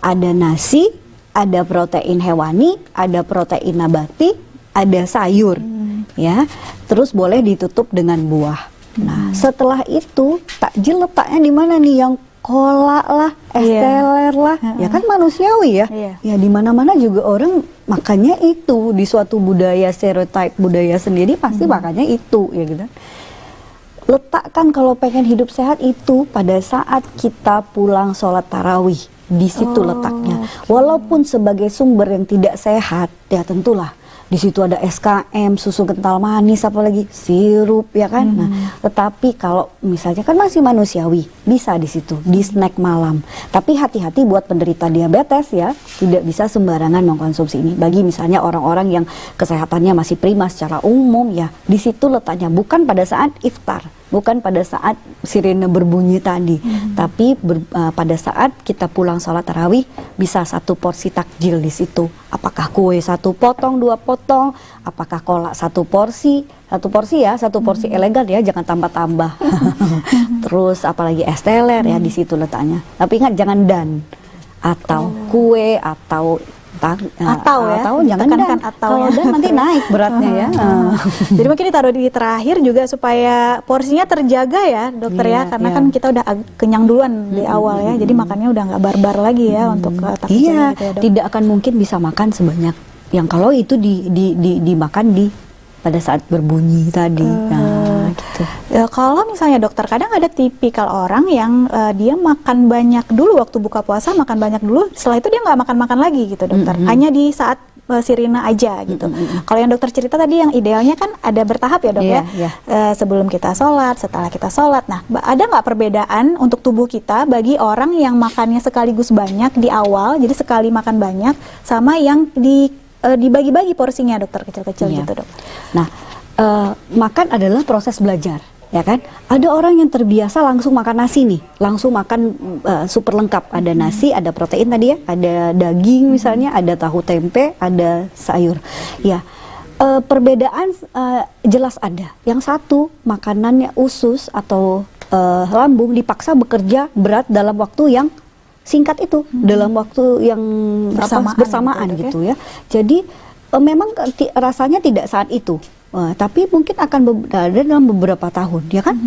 Ada nasi, ada protein hewani, ada protein nabati, ada sayur, ya. Terus boleh ditutup dengan buah. Nah, setelah itu takjil letaknya di mana nih? Yang kolak lah, es teler lah, ya kan manusiawi ya. Ya di mana-mana juga orang makannya itu, di suatu budaya stereotip budaya sendiri pasti makannya itu, ya gitu. Letakkan kalau pengen hidup sehat itu pada saat kita pulang sholat tarawih, di situ letaknya. Walaupun sebagai sumber yang tidak sehat, ya tentulah di situ ada SKM, susu kental manis, apalagi sirup, ya kan. Nah, tetapi kalau misalnya kan masih manusiawi, bisa di situ di snack malam. Tapi hati-hati buat penderita diabetes ya, tidak bisa sembarangan mengkonsumsi ini. Bagi misalnya orang-orang yang kesehatannya masih prima secara umum ya, di situ letaknya bukan pada saat iftar, bukan pada saat sirine berbunyi tadi, tapi pada saat kita pulang sholat tarawih bisa satu porsi takjil di situ. Apakah kue satu potong, dua potong, apakah kolak satu porsi ya, satu porsi elegan ya, jangan tambah-tambah. Terus apalagi es teler ya di situ letaknya. Tapi ingat jangan dan atau kue atau jangan dan, kalau dan nanti naik beratnya ya. Jadi mungkin ditaruh di terakhir juga supaya porsinya terjaga ya dokter ya, karena kan kita udah kenyang duluan di awal ya, jadi makannya udah nggak barbar lagi ya untuk takjil gitu ya, dok. Tidak akan mungkin bisa makan sebanyak yang kalau itu dimakan pada saat berbunyi tadi. Nah, gitu. Kalau misalnya dokter, kadang ada tipikal orang yang dia makan banyak dulu waktu buka puasa, makan banyak dulu, setelah itu dia nggak makan lagi gitu dokter, hanya di saat sirine aja gitu. Kalau yang dokter cerita tadi yang idealnya kan ada bertahap ya dok ya, sebelum kita sholat, setelah kita sholat. Nah, ada nggak perbedaan untuk tubuh kita bagi orang yang makannya sekaligus banyak di awal, jadi sekali makan banyak, sama yang dibagi-bagi porsinya dokter, kecil-kecil gitu dok? Nah, makan adalah proses belajar, ya kan? Ada orang yang terbiasa langsung makan nasi nih, langsung makan super lengkap. Ada nasi, ada protein tadi ya, ada daging misalnya, ada tahu tempe, ada sayur. Ya, perbedaan jelas ada. Yang satu makanannya usus atau lambung dipaksa bekerja berat dalam waktu yang singkat itu, dalam waktu yang bersamaan gitu ya. Jadi memang rasanya tidak saat itu, tapi mungkin akan ada dalam beberapa tahun, ya kan?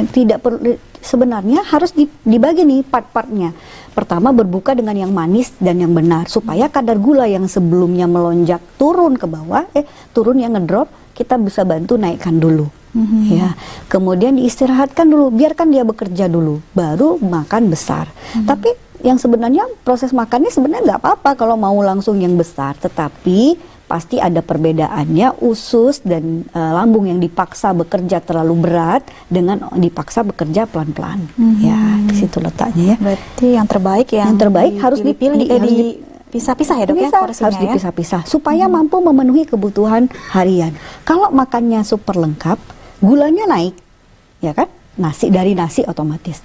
Tidak perlu, sebenarnya harus dibagi nih part-partnya. Pertama berbuka dengan yang manis dan yang benar, supaya kadar gula yang sebelumnya melonjak turun ke bawah, turun yang ngedrop, kita bisa bantu naikkan dulu. Ya, kemudian diistirahatkan dulu, biarkan dia bekerja dulu, baru makan besar. Tapi yang sebenarnya proses makannya sebenarnya nggak apa-apa kalau mau langsung yang besar, tetapi pasti ada perbedaannya usus dan lambung yang dipaksa bekerja terlalu berat dengan dipaksa bekerja pelan-pelan. Ya, di situ letaknya ya. Berarti yang terbaik harus dipilih, dipisah-pisah ya dok ya porsinya harus dipisah-pisah supaya mampu memenuhi kebutuhan harian. Kalau makannya super lengkap, gulanya naik, ya kan? Dari nasi otomatis.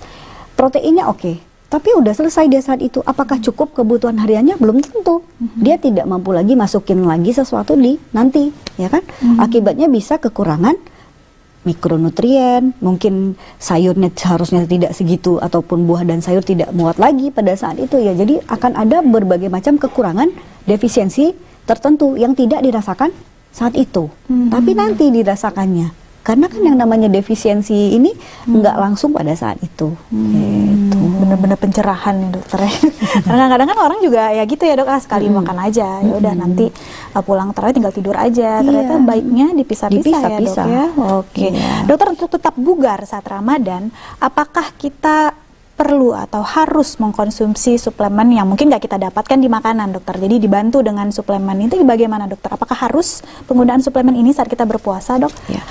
Proteinnya oke, tapi udah selesai dia saat itu. Apakah cukup kebutuhan hariannya? Belum tentu. Dia tidak mampu lagi masukin lagi sesuatu di nanti, ya kan? Akibatnya bisa kekurangan mikronutrien, mungkin sayurnya seharusnya tidak segitu, ataupun buah dan sayur tidak muat lagi pada saat itu ya. Jadi akan ada berbagai macam kekurangan, defisiensi tertentu yang tidak dirasakan saat itu, tapi nanti dirasakannya. Karena kan yang namanya defisiensi ini nggak langsung pada saat itu. Gitu. Bener-bener pencerahan nih dokter. Karena kadang-kadang kan orang juga ya gitu ya dok, sekali makan aja, ya udah nanti pulang terawih tinggal tidur aja. Ternyata baiknya dipisah-pisah ya dok ya. Oke. Dokter, untuk tetap bugar saat Ramadan, apakah kita perlu atau harus mengkonsumsi suplemen yang mungkin nggak kita dapatkan di makanan dokter? Jadi dibantu dengan suplemen itu bagaimana dokter? Apakah harus penggunaan suplemen ini saat kita berpuasa dok? Ya.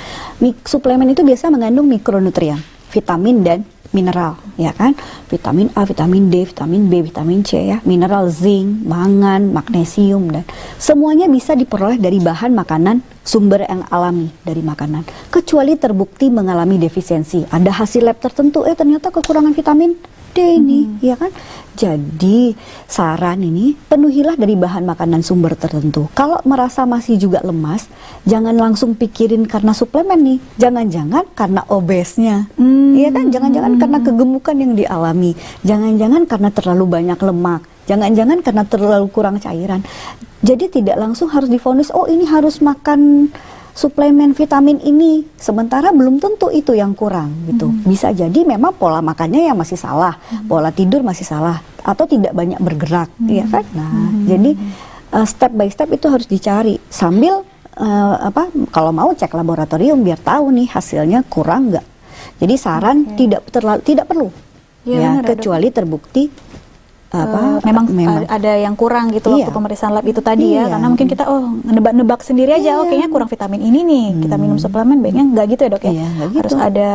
Suplemen itu biasa mengandung mikronutrien, vitamin dan mineral, ya kan? Vitamin A, vitamin D, vitamin B, vitamin C ya, mineral zinc, mangan, magnesium, dan semuanya bisa diperoleh dari bahan makanan sumber yang alami dari makanan. Kecuali terbukti mengalami defisiensi, ada hasil lab tertentu, ternyata kekurangan vitamin D ini, ya kan? Jadi saran ini, penuhilah dari bahan makanan sumber tertentu. Kalau merasa masih juga lemas, jangan langsung pikirin karena suplemen nih. Jangan-jangan karena obesnya, iya kan? Jangan-jangan karena kegemukan yang dialami. Jangan-jangan karena terlalu banyak lemak. Jangan-jangan karena terlalu kurang cairan. Jadi tidak langsung harus divonis, oh ini harus makan suplemen vitamin ini, sementara belum tentu itu yang kurang gitu. Bisa jadi memang pola makannya yang masih salah, pola tidur masih salah, atau tidak banyak bergerak, ya kan? Nah, jadi step by step itu harus dicari sambil kalau mau cek laboratorium biar tahu nih hasilnya kurang nggak. Jadi saran tidak perlu, ya kecuali terbukti memang ada yang kurang gitu waktu pemeriksaan lab itu tadi ya, karena mungkin kita nebak-nebak sendiri aja, kayaknya kurang vitamin ini nih, kita minum suplemen, baiknya nggak gitu ya dok ya, harus ada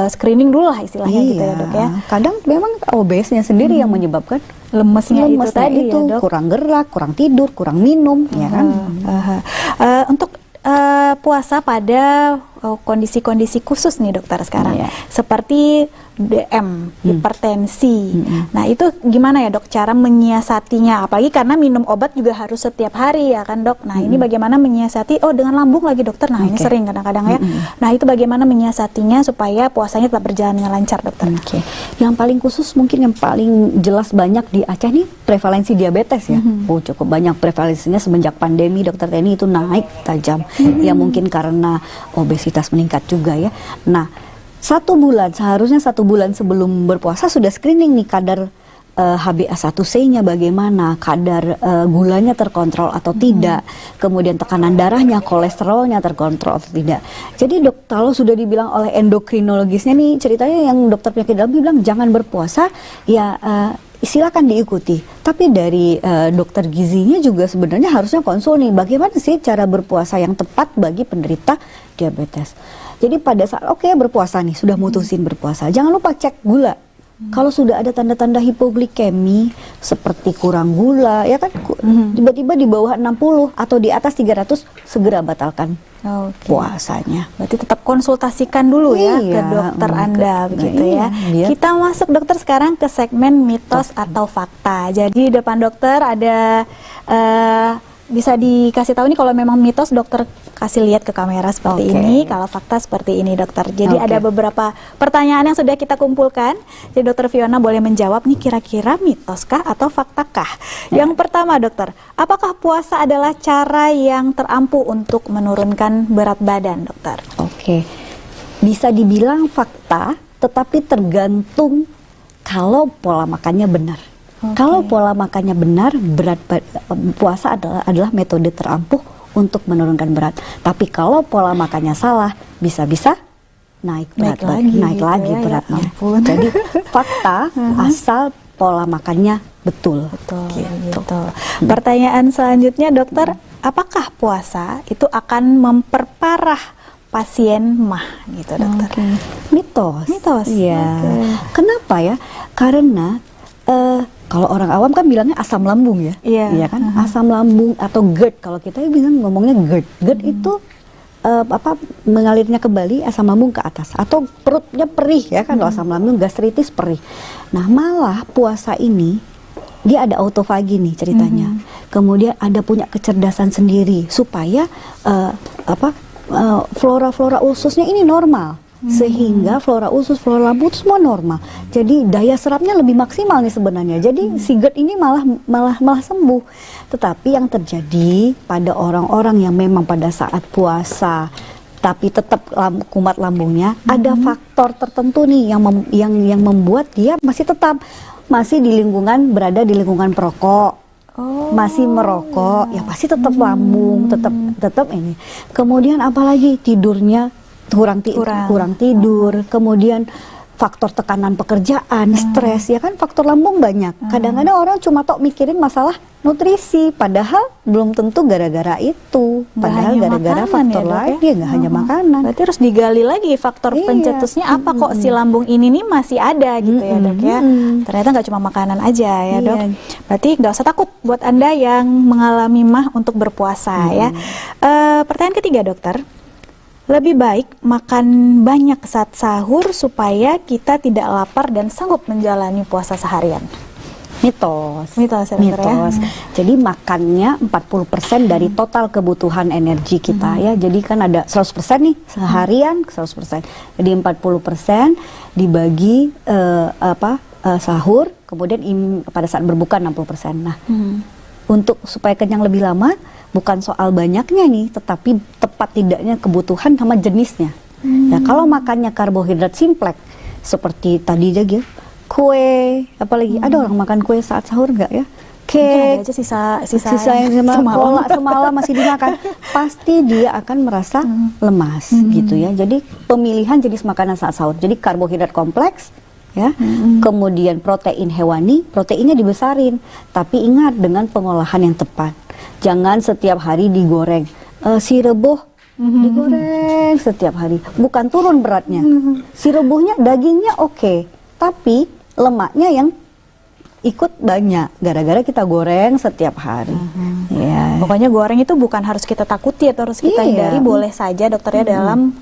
screening dulu lah istilahnya gitu ya dok ya. Kadang memang obesnya sendiri yang menyebabkan lemesnya itu tadi itu, ya dok, kurang gerak, kurang tidur, kurang minum, ya kan. Untuk puasa pada kondisi-kondisi khusus nih dokter sekarang, seperti DM, hipertensi. Nah itu gimana ya dok cara menyiasatinya? Apalagi karena minum obat juga harus setiap hari ya kan dok. Nah ini bagaimana menyiasati? Oh dengan lambung lagi dokter. Nah ini sering kadang-kadang ya. Nah itu bagaimana menyiasatinya supaya puasanya tetap berjalan dengan lancar dokter? Yang paling khusus mungkin yang paling jelas banyak di Aceh nih prevalensi diabetes ya. Cukup banyak prevalensinya semenjak pandemi dokter Teni itu naik tajam. Ya mungkin karena obesitas meningkat juga ya. Nah seharusnya 1 bulan sebelum berpuasa sudah screening nih kadar HbA1c-nya bagaimana, kadar gulanya terkontrol atau tidak, kemudian tekanan darahnya, kolesterolnya terkontrol atau tidak. Jadi dok, kalau sudah dibilang oleh endokrinologisnya nih, ceritanya yang dokter penyakit dalam bilang jangan berpuasa, ya silakan diikuti. Tapi dari dokter gizinya juga sebenarnya harusnya konsul nih, bagaimana sih cara berpuasa yang tepat bagi penderita diabetes. Jadi pada saat berpuasa nih, sudah mutusin berpuasa, jangan lupa cek gula. Kalau sudah ada tanda-tanda hipoglikemi seperti kurang gula, ya kan, tiba-tiba di bawah 60 atau di atas 300, segera batalkan puasanya. Berarti tetap konsultasikan dulu ya ke dokter Anda begitu ya. Kita masuk dokter sekarang ke segmen mitos atau fakta. Jadi di depan dokter ada bisa dikasih tahu nih kalau memang mitos dokter kasih lihat ke kamera seperti ini, kalau fakta seperti ini dokter. Jadi ada beberapa pertanyaan yang sudah kita kumpulkan. Jadi dokter Fiona boleh menjawab nih kira-kira mitoskah atau faktakah? Yang pertama dokter, apakah puasa adalah cara yang terampuh untuk menurunkan berat badan dokter? Bisa dibilang fakta, tetapi tergantung kalau pola makannya benar. Kalau pola makannya benar, puasa adalah metode terampuh untuk menurunkan berat. Tapi kalau pola makannya salah, bisa-bisa naik lagi beratnya. Jadi fakta asal pola makannya betul. Gitu. Pertanyaan selanjutnya dokter, apakah puasa itu akan memperparah pasien MAH gitu dokter? Mitos. Ya. Kenapa ya? Karena Kalau orang awam kan bilangnya asam lambung ya. Iya. Kan? Asam lambung atau GERD. Kalau kita bilang ngomongnya GERD. GERD itu mengalirnya kembali asam lambung ke atas atau perutnya perih ya kan. Kalau asam lambung gastritis perih. Nah, malah puasa ini dia ada autofagi nih ceritanya. Kemudian ada punya kecerdasan sendiri supaya flora-flora ususnya ini normal. Sehingga flora usus, flora lambung itu semua normal. Jadi daya serapnya lebih maksimal nih sebenarnya. Jadi si GERD ini malah sembuh. Tetapi yang terjadi pada orang-orang yang memang pada saat puasa tapi tetap kumat lambungnya, ada faktor tertentu nih yang membuat dia masih berada di lingkungan perokok. Masih merokok, ya pasti tetap lambung, tetap ini. Kemudian apalagi tidurnya kurang tidur, kemudian faktor tekanan pekerjaan, stres, ya kan faktor lambung banyak. Kadang-kadang orang cuma mikirin masalah nutrisi, padahal belum tentu gara-gara itu. Padahal gara-gara faktor lain, dia nggak hanya makanan. Berarti harus digali lagi faktor pencetusnya apa kok si lambung ini nih masih ada gitu ya dok ya. Ternyata nggak cuma makanan aja ya dok. Berarti nggak usah takut buat Anda yang mengalami MAH untuk berpuasa ya. Pertanyaan ketiga dokter. Lebih baik makan banyak saat sahur supaya kita tidak lapar dan sanggup menjalani puasa seharian. Mitos. Ya. Jadi makannya 40% dari total kebutuhan energi kita ya. Jadi kan ada 100% nih seharian 100%. Jadi 40% dibagi sahur, kemudian pada saat berbuka 60%. Nah, untuk supaya kenyang lebih lama bukan soal banyaknya nih, tetapi tepat tidaknya kebutuhan sama jenisnya. Nah, kalau makannya karbohidrat simplek seperti tadi aja kue, apalagi ada orang makan kue saat sahur nggak ya? Cake, aja sisa yang semalam masih dimakan, pasti dia akan merasa lemas gitu ya. Jadi pemilihan jenis makanan saat sahur. Jadi karbohidrat kompleks ya, kemudian protein hewani, proteinnya dibesarin, tapi ingat dengan pengolahan yang tepat. Jangan setiap hari digoreng. Si rebus digoreng setiap hari, bukan turun beratnya. Si rebusnya dagingnya oke, tapi lemaknya yang ikut banyak gara-gara kita goreng setiap hari. Ya. Pokoknya goreng itu bukan harus kita takuti atau harus kita hindari, boleh saja dokternya dalam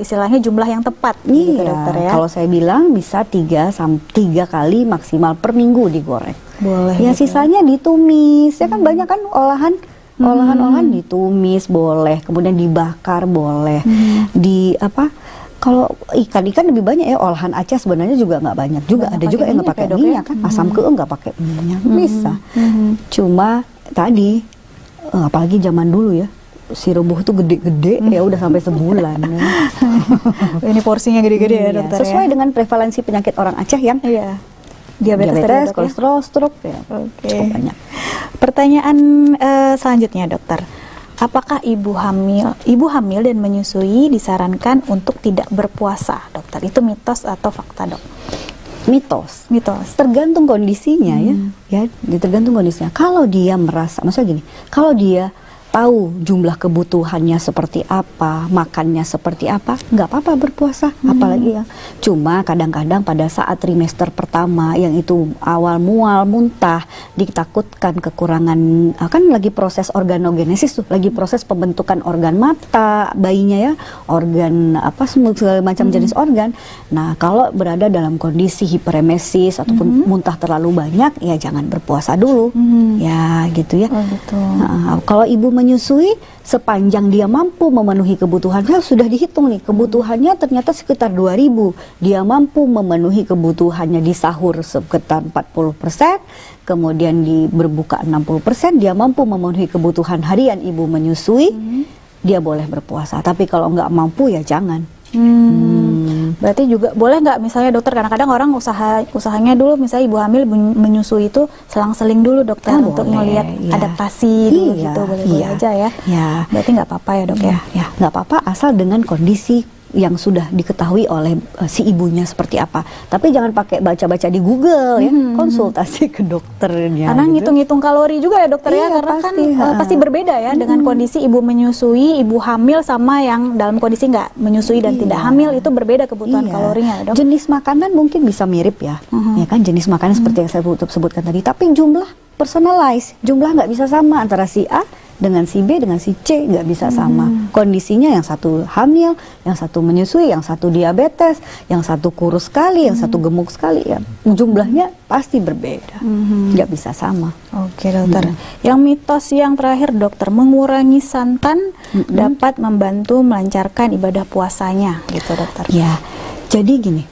istilahnya jumlah yang tepat gitu dokter ya. Kalau saya bilang bisa 3 kali maksimal per minggu digoreng. Boleh. Ya sisanya ditumis. Ya kan banyak kan olahan ditumis boleh, kemudian dibakar boleh. Kalau ikan lebih banyak ya, olahan Aceh sebenarnya juga nggak banyak juga. Ada juga yang nggak pakai minyak kan, asam keung nggak pakai minyak, bisa. Cuma tadi, apalagi zaman dulu ya, si rebus tuh gede-gede, ya udah sampai sebulan. Ya. Ini porsinya gede-gede ya dokter. Sesuai dengan prevalensi penyakit orang Aceh yang diabetes, kolesterol, stroke ya. Cukup banyak. Pertanyaan selanjutnya dokter. Apakah ibu hamil dan menyusui disarankan untuk tidak berpuasa, dokter? Itu mitos atau fakta, dok? Mitos. Tergantung kondisinya ya, tergantung kondisinya. Kalau dia merasa, maksudnya gini, kalau dia tahu jumlah kebutuhannya seperti apa, makannya seperti apa, nggak apa-apa berpuasa, apalagi ya. Cuma kadang-kadang pada saat trimester pertama yang itu awal mual, muntah, ditakutkan kekurangan, kan lagi proses organogenesis tuh, lagi proses pembentukan organ mata bayinya ya, organ segala macam jenis organ. Nah, kalau berada dalam kondisi hiperemesis ataupun muntah terlalu banyak, ya jangan berpuasa dulu, ya gitu ya. Kalau ibu menyusui, sepanjang dia mampu memenuhi kebutuhannya, sudah dihitung nih, kebutuhannya ternyata sekitar 2.000, dia mampu memenuhi kebutuhannya di sahur sekitar 40%, kemudian di berbuka 60%, dia mampu memenuhi kebutuhan harian ibu menyusui, dia boleh berpuasa. Tapi kalau nggak mampu ya jangan. Berarti juga boleh nggak misalnya dokter, kadang-kadang orang usahanya dulu misalnya ibu hamil menyusui itu selang-seling dulu dokter untuk melihat adaptasi dulu gitu, boleh aja ya. Berarti nggak apa-apa ya dok ya? Nggak apa-apa asal dengan kondisi yang sudah diketahui oleh si ibunya seperti apa. Tapi jangan pakai baca-baca di Google ya, konsultasi ke dokternya. Karena ngitung-ngitung kalori juga ya dokter ya, karena pasti, kan pasti berbeda ya dengan kondisi ibu menyusui, ibu hamil sama yang dalam kondisi nggak menyusui dan tidak hamil, itu berbeda kebutuhan kalorinya dok. Jenis makanan mungkin bisa mirip ya, ya kan jenis makanan seperti yang saya sebutkan tadi. Tapi jumlah personalize, jumlah nggak bisa sama antara si A dengan si B dengan si C, nggak bisa sama. Kondisinya yang satu hamil, yang satu menyusui, yang satu diabetes, yang satu kurus sekali, yang satu gemuk sekali, ya jumlahnya pasti berbeda, nggak bisa sama. Oke dokter. Yang mitos yang terakhir dokter, mengurangi santan dapat membantu melancarkan ibadah puasanya, gitu dokter. Ya, jadi gini,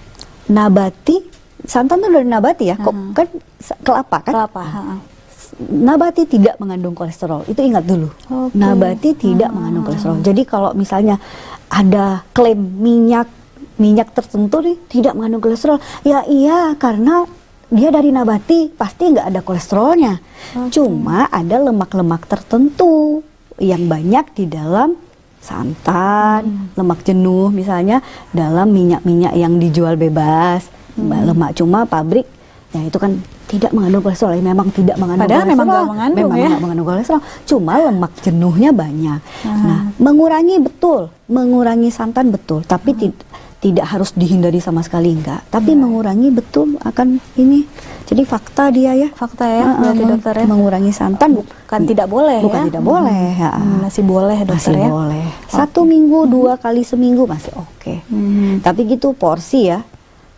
nabati, santan itu dari nabati ya, kok kan kelapa kan? Kelapa. Nabati tidak mengandung kolesterol, itu ingat dulu. Nabati tidak mengandung kolesterol. Jadi kalau misalnya ada klaim minyak tertentu nih tidak mengandung kolesterol, ya iya karena dia dari nabati pasti nggak ada kolesterolnya. Cuma ada lemak-lemak tertentu yang banyak di dalam santan, lemak jenuh misalnya dalam minyak-minyak yang dijual bebas, lemak cuma pabrik, ya itu kan tidak mengandung kolesterol, memang tidak mengandung Padahal kolesterol. memang nggak mengandung ya. Nggak mengandung kolesterol, cuma lemak jenuhnya banyak. Nah, mengurangi betul, mengurangi santan betul, tapi tidak harus dihindari sama sekali enggak. Tapi mengurangi betul akan ini. Jadi fakta dia ya. Fakta ya, berarti dokter ya. Mengurangi santan bukan tidak boleh bukan ya. tidak boleh ya. Masih boleh dokter Masih ya. boleh. 1 minggu 2 kali seminggu masih oke. Tapi gitu porsi ya.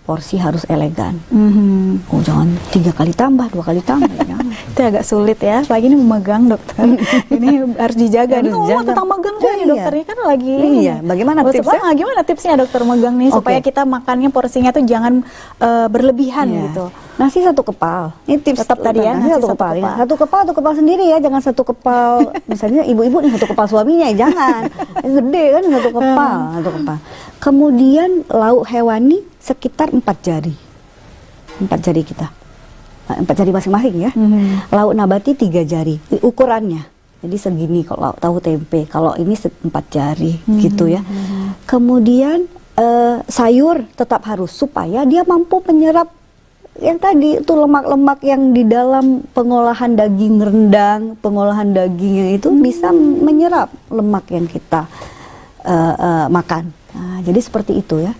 Porsi harus elegan. Oh jangan 3 kali tambah, 2 kali tambah. Jangan. Itu agak sulit ya. Lagi ini memegang dokter. Ini harus dijaga. Ini ngomong tentang megang juga nih dokter. Ini kan lagi. Iya. Bagaimana tipsnya? Gimana tipsnya dokter megang nih supaya kita makannya porsinya tuh jangan berlebihan gitu. Nasi 1 kepal. Ini tips Tetap tadi ya, nasi nasi 1 1 kepal. kepal. Ya. 1 kepal sendiri ya, jangan 1 kepal. Misalnya ibu-ibu nih 1 kepal suaminya ya, jangan. Gede kan 1 kepal, 1 kepal. Kemudian lauk hewani sekitar 4 jari. 4 jari kita. 4 jari masing-masing ya. Lauk nabati 3 jari. Ukurannya. Jadi segini kalau tahu tempe. Kalau ini 4 jari gitu ya. Kemudian sayur tetap harus supaya dia mampu menyerap yang tadi itu lemak-lemak yang di dalam pengolahan daging rendang, pengolahan dagingnya itu bisa menyerap lemak yang kita makan. Nah, jadi seperti itu ya.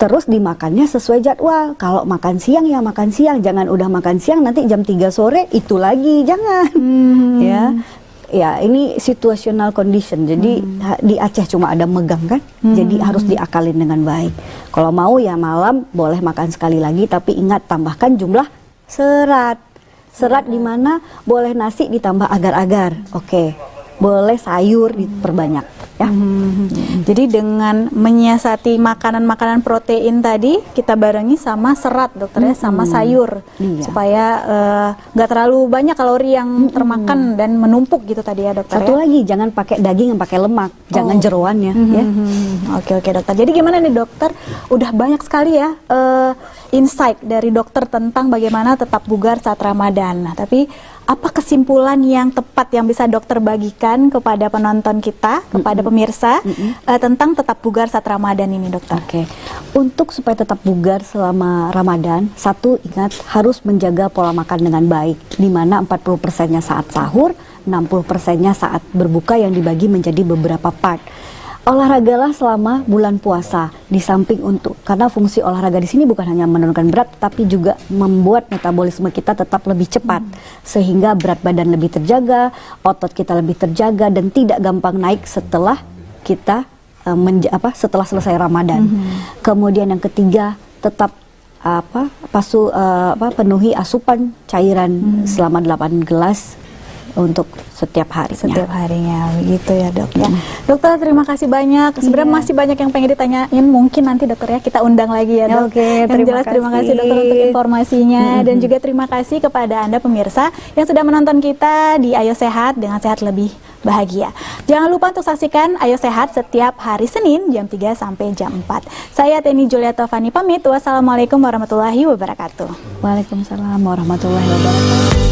Terus dimakannya sesuai jadwal. Kalau makan siang ya makan siang, jangan udah makan siang nanti jam 3 sore itu lagi, jangan. Ya, ini situational condition. Jadi di Aceh cuma ada megang kan. Jadi harus diakalin dengan baik. Kalau mau ya malam boleh makan sekali lagi, tapi ingat tambahkan jumlah serat. Serat di mana boleh nasi ditambah agar-agar. Oke. Boleh sayur diperbanyak ya. Jadi dengan menyiasati makanan-makanan protein tadi kita barengi sama serat dokter ya, sama sayur supaya nggak terlalu banyak kalori yang termakan dan menumpuk gitu tadi ya dokter. Satu lagi, jangan pakai daging yang pakai lemak, jangan jeroannya ya. Oke dokter. Jadi gimana nih dokter? Udah banyak sekali ya insight dari dokter tentang bagaimana tetap bugar saat Ramadan. Nah, tapi apa kesimpulan yang tepat yang bisa dokter bagikan kepada penonton kita, kepada pemirsa tentang tetap bugar saat Ramadan ini dokter? Oke. Untuk supaya tetap bugar selama Ramadan, satu ingat harus menjaga pola makan dengan baik, di mana 40%-nya saat sahur, 60%-nya saat berbuka yang dibagi menjadi beberapa part. Olahragalah selama bulan puasa, di samping karena fungsi olahraga di sini bukan hanya menurunkan berat, tapi juga membuat metabolisme kita tetap lebih cepat, sehingga berat badan lebih terjaga, otot kita lebih terjaga, dan tidak gampang naik setelah kita setelah selesai Ramadan. Kemudian yang ketiga, tetap penuhi asupan cairan selama 8 gelas untuk setiap harinya. Setiap harinya, begitu ya dok ya. Dokter terima kasih banyak. Sebenarnya masih banyak yang pengen ditanyain, mungkin nanti dokter ya kita undang lagi ya dok. Oke, terima kasih dokter untuk informasinya dan juga terima kasih kepada Anda pemirsa yang sudah menonton kita di Ayo Sehat dengan sehat lebih bahagia. Jangan lupa untuk saksikan Ayo Sehat setiap hari Senin jam 3 sampai jam 4. Saya Teni Julia Tovani pamit. Wassalamualaikum warahmatullahi wabarakatuh. Waalaikumsalam warahmatullahi wabarakatuh.